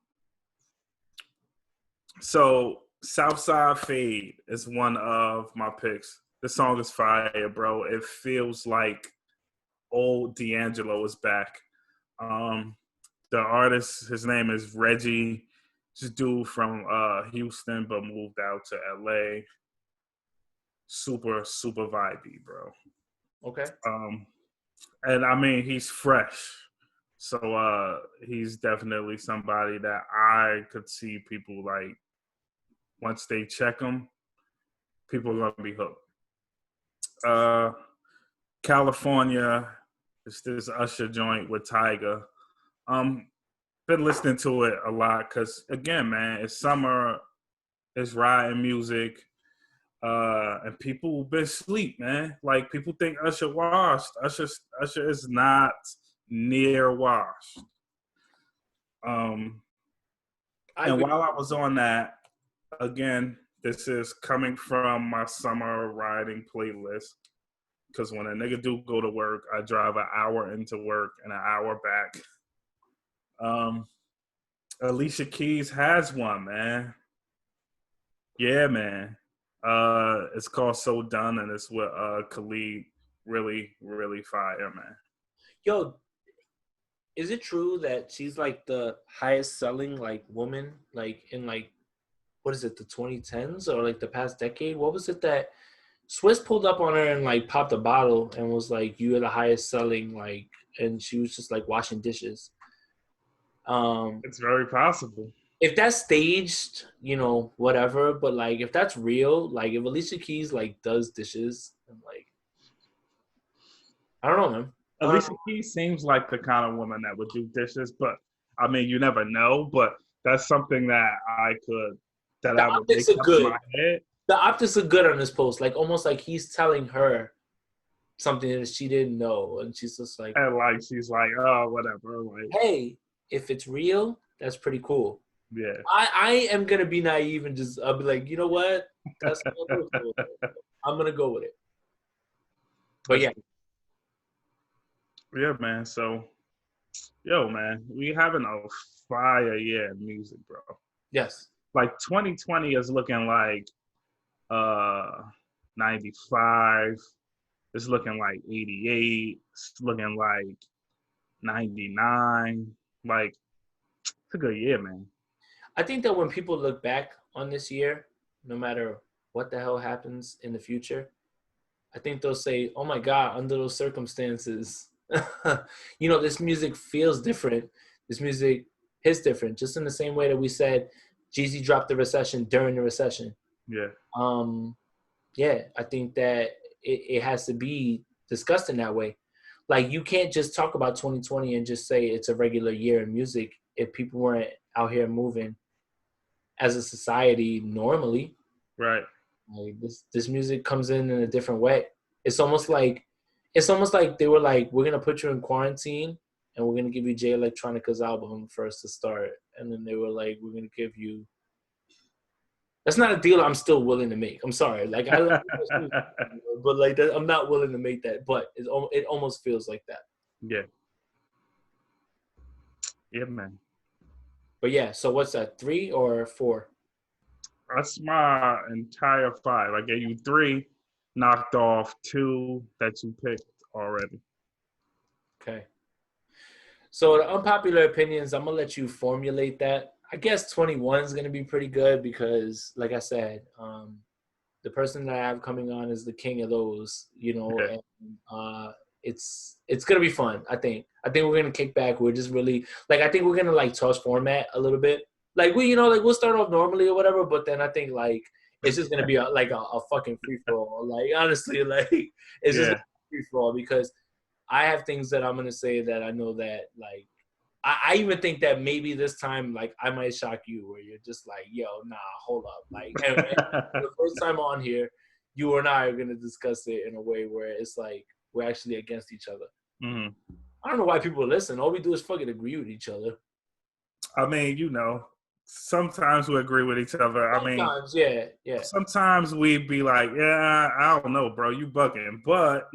So Southside Fade is one of my picks. This song is fire, bro. It feels like old D'Angelo is back. The artist, his name is Reggie. This dude from Houston, but moved out to LA. Super, super vibey, bro. Okay. And I mean, he's fresh. So he's definitely somebody that I could see people like, once they check him, people are going to be hooked. California is this Usher joint with Tyga. Been listening to it a lot because, again, man, it's summer, it's riding music, and people been asleep, man. Like, people think Usher washed. Usher is not near washed. And while I was on that, again, this is coming from my summer riding playlist. Because when a nigga do go to work, I drive an hour into work and an hour back. Alicia Keys has one, man. Yeah, man. It's called So Done, and it's with Khalid. Really, really fire, man. Yo, is it true that she's like the highest selling like woman like in like, what is it, the 2010s or like the past decade? What was it that Swiss pulled up on her and like popped a bottle and was like, "You are the highest selling," like, and she was just like washing dishes. It's very possible. if that's staged, whatever. But like, if that's real, like if Alicia Keys like does dishes, and like, I don't know, man. Alicia Keys seems like the kind of woman that would do dishes, but I mean, you never know. But that's something that The I would make optics are up in good. my head. The optics are good on this post. Like almost like he's telling her something that she didn't know, and she's just like, And like, she's like, oh, whatever. Like, "Hey, if it's real, that's pretty cool." yeah. I am gonna be naive and just I'll be like, you know what? That's I'm gonna go with it. But yeah, Yeah, man. So, yo, man, we having a fire year in music, bro. yes. Like 2020 is looking like 95. It's looking like 88. It's looking like 99. Like, it's a good year, man. I think that when people look back on this year, no matter what the hell happens in the future, I think they'll say, "Oh my God, under those circumstances, this music feels different. This music hits different." Just in the same way that we said, Jeezy dropped the recession during the recession. Yeah. Yeah, I think that it has to be discussed in that way. Like you can't just talk about 2020 and just say it's a regular year in music if people weren't out here moving as a society normally. Right. Like this music comes in a different way. It's almost like they were like, we're gonna put you in quarantine and we're gonna give you Jay Electronica's album first to start, and then they were like, we're gonna give you. That's not a deal I'm still willing to make. I'm sorry, like but like that, I'm not willing to make that. But it almost feels like that. Yeah. Yeah, man. But yeah, so what's that? 3 or 4? That's my entire 5. I gave you 3, knocked off 2 that you picked already. Okay. So the unpopular opinions, I'm gonna let you formulate that. I guess 21 is gonna be pretty good because, like I said, the person that I have coming on is the king of those, Yeah. and it's gonna be fun. I think we're gonna kick back. We're just really like I think we're gonna like toss format a little bit. Like we'll start off normally or whatever, but then I think like it's just gonna be a fucking free for all. Like honestly, like it's just Yeah. free for all because I have things that I'm gonna say that I know that like I even think that maybe this time like I might shock you where you're just like, yo, nah, hold up. Like and the first time on here, you and I are gonna discuss it in a way where it's like we're actually against each other. Mm-hmm. I don't know why people listen. All we do is fucking agree with each other. I mean, sometimes we agree with each other. Sometimes, yeah. Sometimes we'd be like, yeah, I don't know, bro, you bugging. But,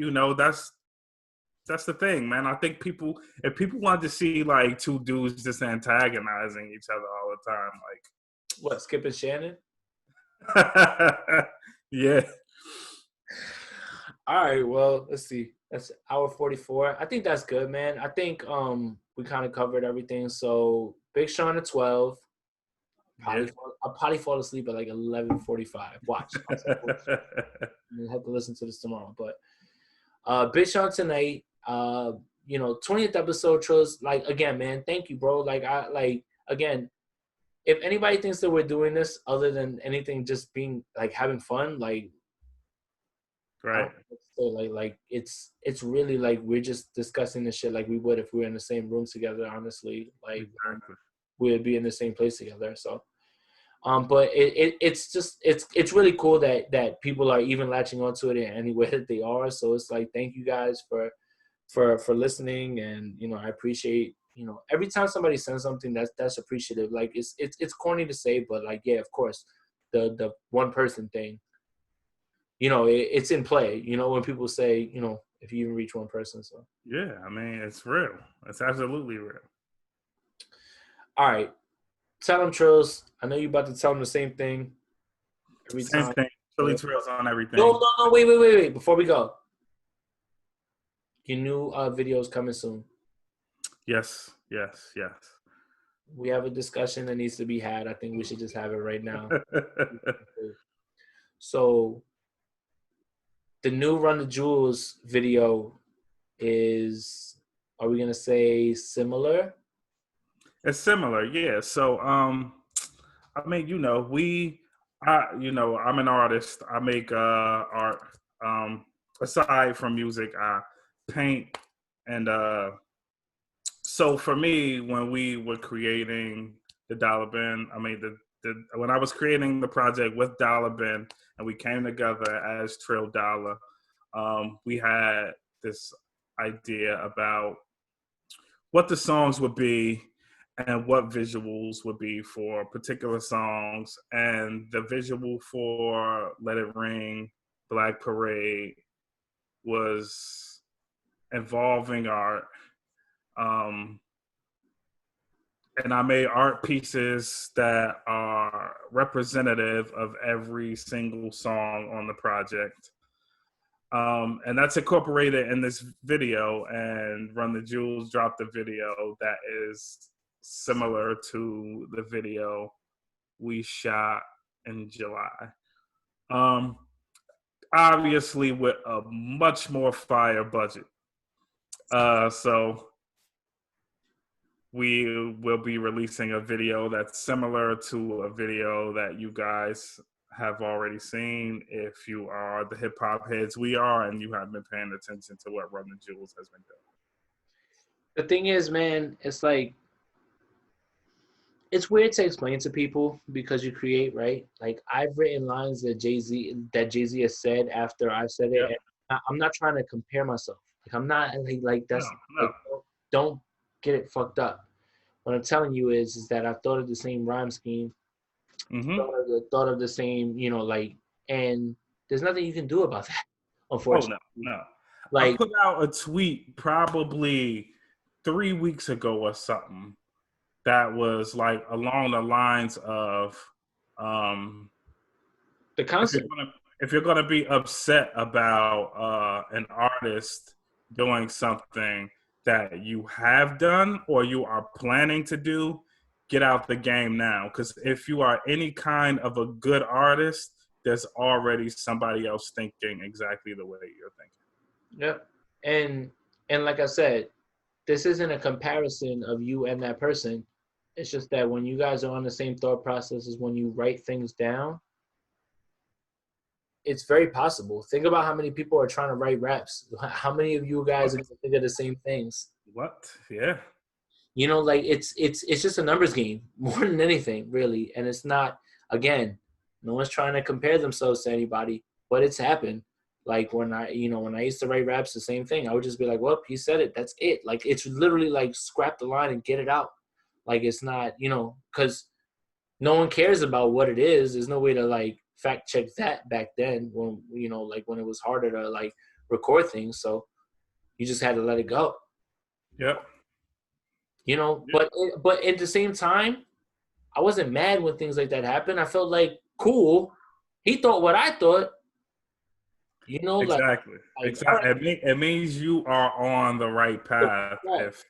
that's the thing, man. I think if people want to see like two dudes just antagonizing each other all the time, What, Skip and Shannon? like, yeah. All right, well, let's see. That's hour 44. I think that's good, man. I think we kind of covered everything. So Big Sean at 12. I'll probably fall asleep at like 11:45. Watch. I have to listen to this tomorrow. But Big Sean tonight. 20th episode, Trills. Like again, man, thank you, bro. Again, if anybody thinks that we're doing this other than anything just being like having fun, like Right. Like it's really like we're just discussing this shit like we would if we were in the same room together. Honestly, like Exactly. we'd be in the same place together. So, but it's really cool that people are even latching onto it in any way that they are. So it's like thank you guys for listening, and I appreciate every time somebody sends something that's appreciative. Like it's corny to say, but like yeah, of course, the one person thing. It's in play, when people say, if you even reach one person. So Yeah, I mean, it's real. It's absolutely real. all right. Tell them, Trills. I know you're about to tell them the same thing every Same time. thing. Philly Trills on everything. No, wait. Before we go. Your new video's coming soon. Yes. We have a discussion that needs to be had. I think we should just have it right now. So the new Run the Jewels video is, are we going to say similar? It's similar, yeah. So I mean, I'm an artist. I make art. Aside from music, I paint, and so for me, when we were creating the Dollar Bin, I mean when I was creating the project with Dollar Bin, and we came together as Trill Dollar, we had this idea about what the songs would be and what visuals would be for particular songs. And the visual for Let It Ring, Black Parade was involving art. And I made art pieces that are representative of every single song on the project. And that's incorporated in this video, and Run the Jewels dropped a video that is similar to the video we shot in July. Obviously with a much more fire budget. So we will be releasing a video that's similar to a video that you guys have already seen if you are the hip hop heads we are and you have been paying attention to what Run the Jewels has been doing. The thing is, man, it's like, it's weird to explain to people because you create, right? Like, I've written lines that Jay-Z has said after I said it. Yeah. And I'm not trying to compare myself. Like, I'm not like that's No. like, don't get it fucked up. What I'm telling you is that I thought of the same rhyme scheme, thought of the same, and there's nothing you can do about that, unfortunately. Oh no. Like, I put out a tweet probably 3 weeks ago or something that was like along the lines of the concept. If you're gonna be upset about an artist doing something that you have done or you are planning to do, get out the game now. Because if you are any kind of a good artist, there's already somebody else thinking exactly the way you're thinking. Yep. And like I said, this isn't a comparison of you and that person. It's just that when you guys are on the same thought process as when you write things down, it's very possible. Think about how many people are trying to write raps. How many of you guys are going to think of the same things? What? Yeah. Like, it's just a numbers game more than anything, really. And it's not, again, no one's trying to compare themselves to anybody, but it's happened. Like, when I used to write raps, the same thing. I would just be like, well, he said it. That's it. Like, it's literally like scrap the line and get it out. Like, it's not, because no one cares about what it is. There's no way to, like, fact check that back then when, like, when it was harder to, like, record things. So you just had to let it go. Yep. But at the same time, I wasn't mad when things like that happened. I felt like, cool. He thought what I thought. Exactly. Exactly. It means you are on the right path. Right. If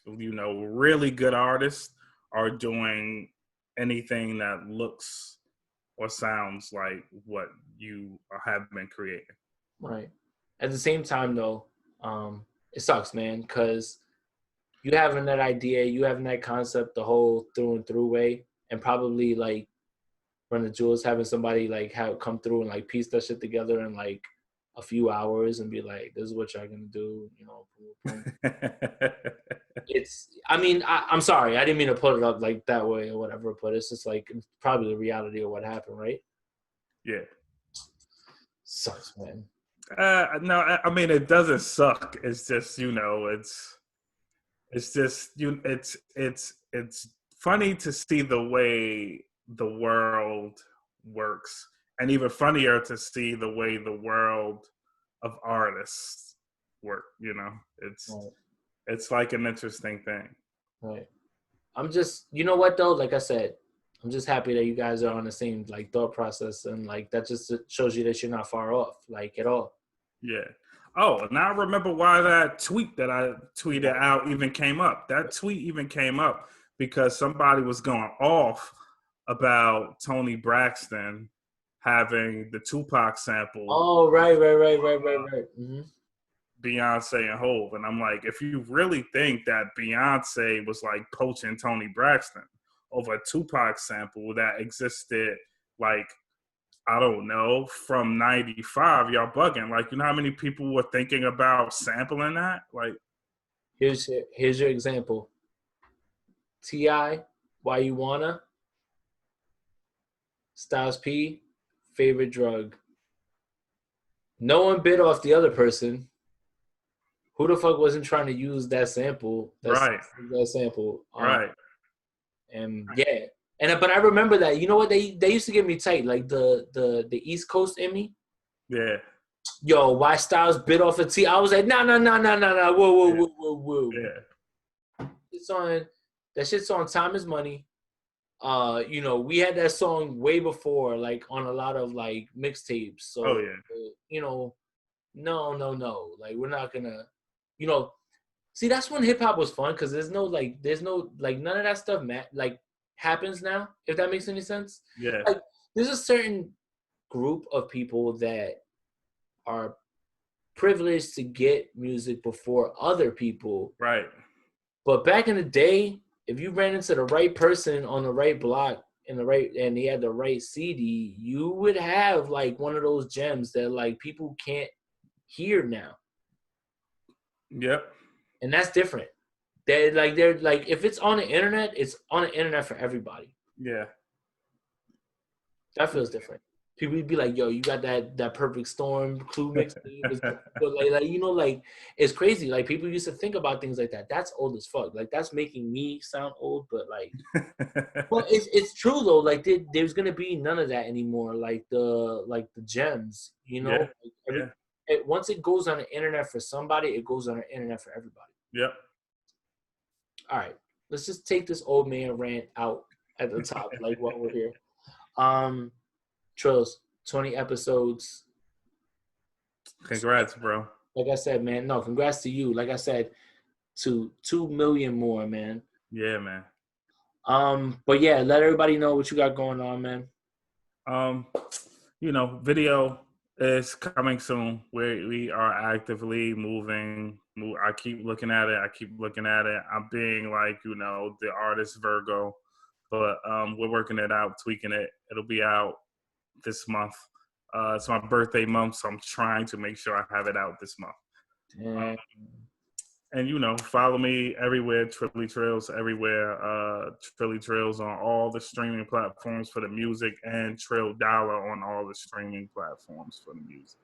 really good artists are doing anything that looks or sounds like what you have been creating. Right. At the same time, though, it sucks, man, because you having that idea, you having that concept the whole through and through way, and probably, like, Run the Jewels having somebody, like, have come through and, like, piece that shit together in, like, a few hours and be like, this is what y'all gonna do, I'm sorry, I didn't mean to put it up like that way or whatever, but it's just like, it's probably the reality of what happened, right? Yeah. Sucks, man. No, I mean, it doesn't suck. It's just, it's funny to see the way the world works, and even funnier to see the way the world of artists work. It's like an interesting thing. Right. I'm just, you know what though? Like I said, I'm just happy that you guys are on the same, like, thought process, and, like, that just shows you that you're not far off, like, at all. Yeah. Oh, now I remember why that tweet that I tweeted out even came up. That tweet even came up because somebody was going off about Tony Braxton having the Tupac sample. Oh, right. Mm-hmm. Beyonce and Hov. And I'm like, if you really think that Beyonce was, like, poaching Tony Braxton, of a Tupac sample that existed, like, I don't know, from 95. Y'all bugging. Like, you know how many people were thinking about sampling that? Like, here's your example. T.I., Why You Wanna, Styles P, Favorite Drug. No one bit off the other person. Who the fuck wasn't trying to use that sample? right. That sample. Right. And yeah. But I remember that. You know what? They used to get me tight. Like the East Coast in me. Yeah. Yo, why Styles bit off a T? I was like, no. Whoa. Yeah. That shit's on Time Is Money. You know, we had that song way before, like on a lot of like mixtapes. So you know, no. Like we're not gonna, you know, see that's when hip hop was fun because there's no none of that stuff like happens now, if that makes any sense. Yeah. Like there's a certain group of people that are privileged to get music before other people. Right. But back in the day, if you ran into the right person on the right block and he had the right CD, you would have like one of those gems that like people can't hear now. Yep. And that's different. They're like if it's on the internet, it's on the internet for everybody. Yeah. That feels different. People would be like, yo, you got that Perfect Storm Clue mixtape. But like you know, like it's crazy. Like people used to think about things like that. That's old as fuck. Like that's making me sound old, but like well, it's true though. Like there's gonna be none of that anymore. Like the gems, you know? Yeah. Once it goes on the internet for somebody, it goes on the internet for everybody. Yep. All right. Let's just take this old man rant out at the top, like while we're here. Trills, 20 episodes. Congrats, bro. Like I said, man. No, congrats to you. Like I said, to 2 million more, man. Yeah, man. But yeah, let everybody know what you got going on, man. You know, video is coming soon. We are actively moving. I keep looking at it. I'm being like, you know, the artist Virgo, but we're working it out, tweaking it. It'll be out this month. It's my birthday month, so I'm trying to make sure I have it out this month. And, you know, follow me everywhere, Trills everywhere. Trills on all the streaming platforms for the music, and Trill Dollar on all the streaming platforms for the music.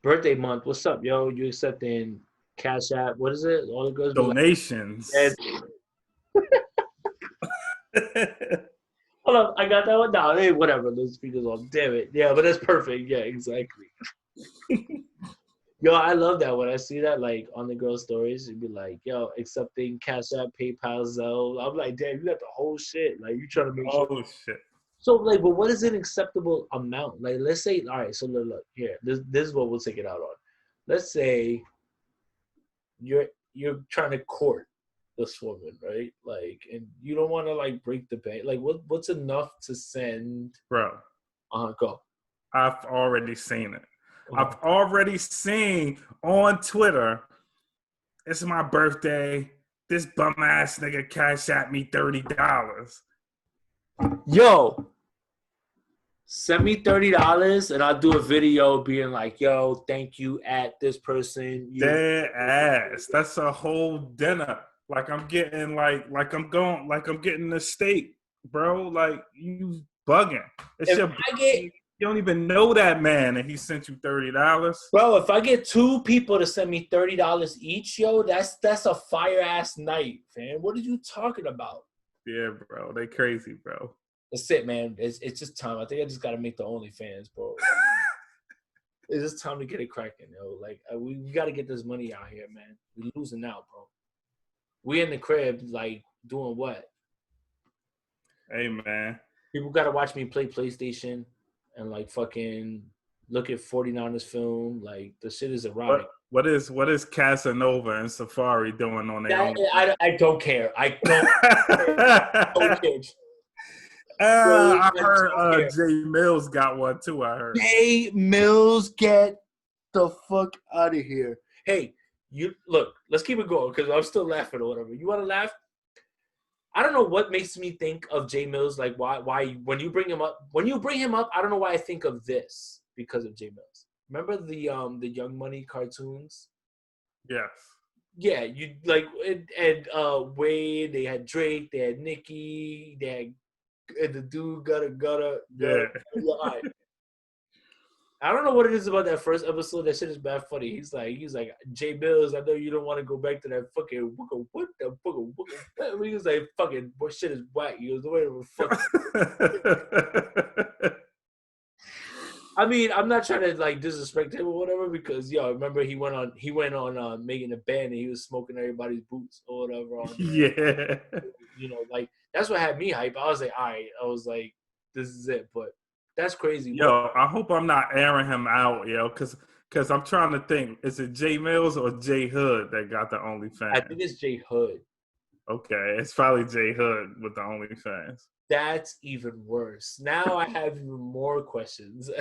Birthday month. What's up, yo? You accepting Cash App? What is it? All the girls donations. Hold up, I got that one down. Hey, whatever. Those speakers off. Damn it. Yeah, but that's perfect. Yeah, exactly. Yo, I love that when I see that, like, on the girl stories. It'd be like, yo, accepting Cash App, PayPal, Zelle. I'm like, damn, you got the whole shit. Like, you trying to make sure. Oh, shit. So, like, but what is an acceptable amount? Like, let's say, all right, so look, here. This is what we'll take it out on. Let's say you're trying to court this woman, right? Like, and you don't want to, like, break the bank. Like, what's enough to send? Bro. Go. I've already seen it. I've already seen on Twitter, it's my birthday. This bum ass nigga cash at me $30. Yo, send me $30 and I'll do a video being like, yo, thank you at this person. Dead ass. That's a whole dinner. Like I'm getting I'm getting a steak, bro. Like you bugging. You don't even know that man, and he sent you $30. Bro, if I get 2 people to send me $30 each, yo, that's a fire ass night, man. What are you talking about? Yeah, bro, they crazy, bro. That's it, man. It's just time. I think I just gotta make the OnlyFans, bro. It's just time to get it cracking, yo. Like we gotta get this money out here, man. We losing out, bro. We in the crib, like doing what? Hey, man. People gotta watch me play PlayStation. And like fucking look at 49ers film, like the shit is erotic. What is Casanova and Safari doing on their own? I don't care. I don't care. I heard Jay Mills got one too. I heard Jay Mills, get the fuck out of here. Hey, you look. Let's keep it going because I'm still laughing or whatever. You want to laugh? I don't know what makes me think of Jay Mills. Like why when you bring him up, I don't know why I think of this because of Jay Mills. Remember the Young Money cartoons? Yes. Yeah, you like and Wade. They had Drake. They had Nicki. They had and the dude got Yeah. your eye. I don't know what it is about that first episode. That shit is bad funny. He's like, Jay Mills, I know you don't want to go back to that fucking what the fucking. He was like, fucking, what shit is whack. He goes, wait a fuck. I mean, I'm not trying to like disrespect him or whatever because remember he went on making a band and he was smoking everybody's boots or whatever. Yeah. Like that's what had me hype. I was like, all right. I was like, this is it. But that's crazy. Yo, I hope I'm not airing him out, because I'm trying to think. Is it Jay Mills or Jay Hood that got the OnlyFans? I think it's Jay Hood. Okay, it's probably Jay Hood with the OnlyFans. That's even worse. Now I have even more questions.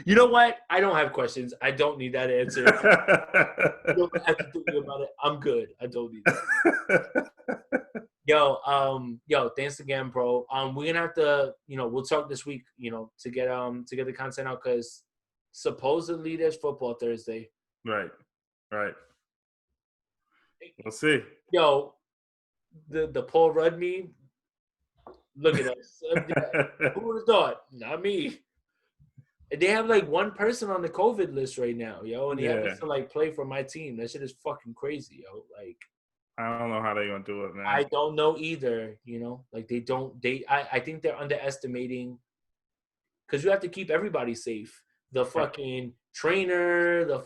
You know what? I don't have questions. I don't need that answer. You don't have to do about it. I'm good. I don't need that. Yo, thanks again, bro. We're gonna have to, we'll talk this week, to get the content out because supposedly there's football Thursday. Right. We'll see. Yo, the Paul Rudd meme. Look at us. Who would have thought? Not me. They have like one person on the COVID list right now, and he happens to like play for my team. That shit is fucking crazy, yo. Like, I don't know how they're gonna do it, man. I don't know either. Like I think they're underestimating because you have to keep everybody safe. The fucking trainer, the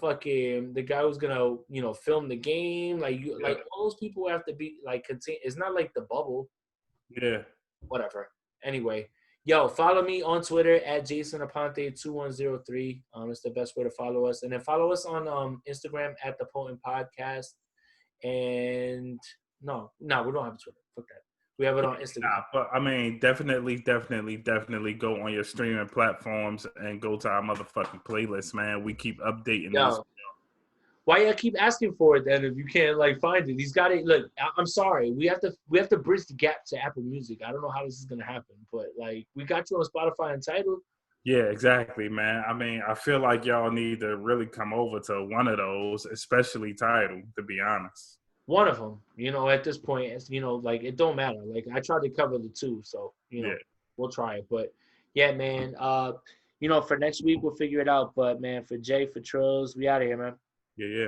guy who's gonna film the game, like all those people have to be like contained. It's not like the bubble. Yeah. Whatever. Anyway, follow me on Twitter at JasonAponte2103. It's the best way to follow us, and then follow us on Instagram at The Potent Podcast. And no, we don't have a Twitter. Fuck that. We have it on Instagram. Nah, but I mean, definitely go on your streaming platforms and go to our motherfucking playlist, man. We keep updating this. Why y'all keep asking for it then if you can't like find it? He's got it. Look, I'm sorry. We have to bridge the gap to Apple Music. I don't know how this is gonna happen, but like we got you on Spotify and Tidal. Yeah, exactly, man. I mean, I feel like y'all need to really come over to one of those, especially Tidal, to be honest. One of them, at this point, it's, like it don't matter. Like I tried to cover the two, so we'll try it. But yeah, man. For next week we'll figure it out. But man, for Jay, for Trills, we out of here, man. Yeah.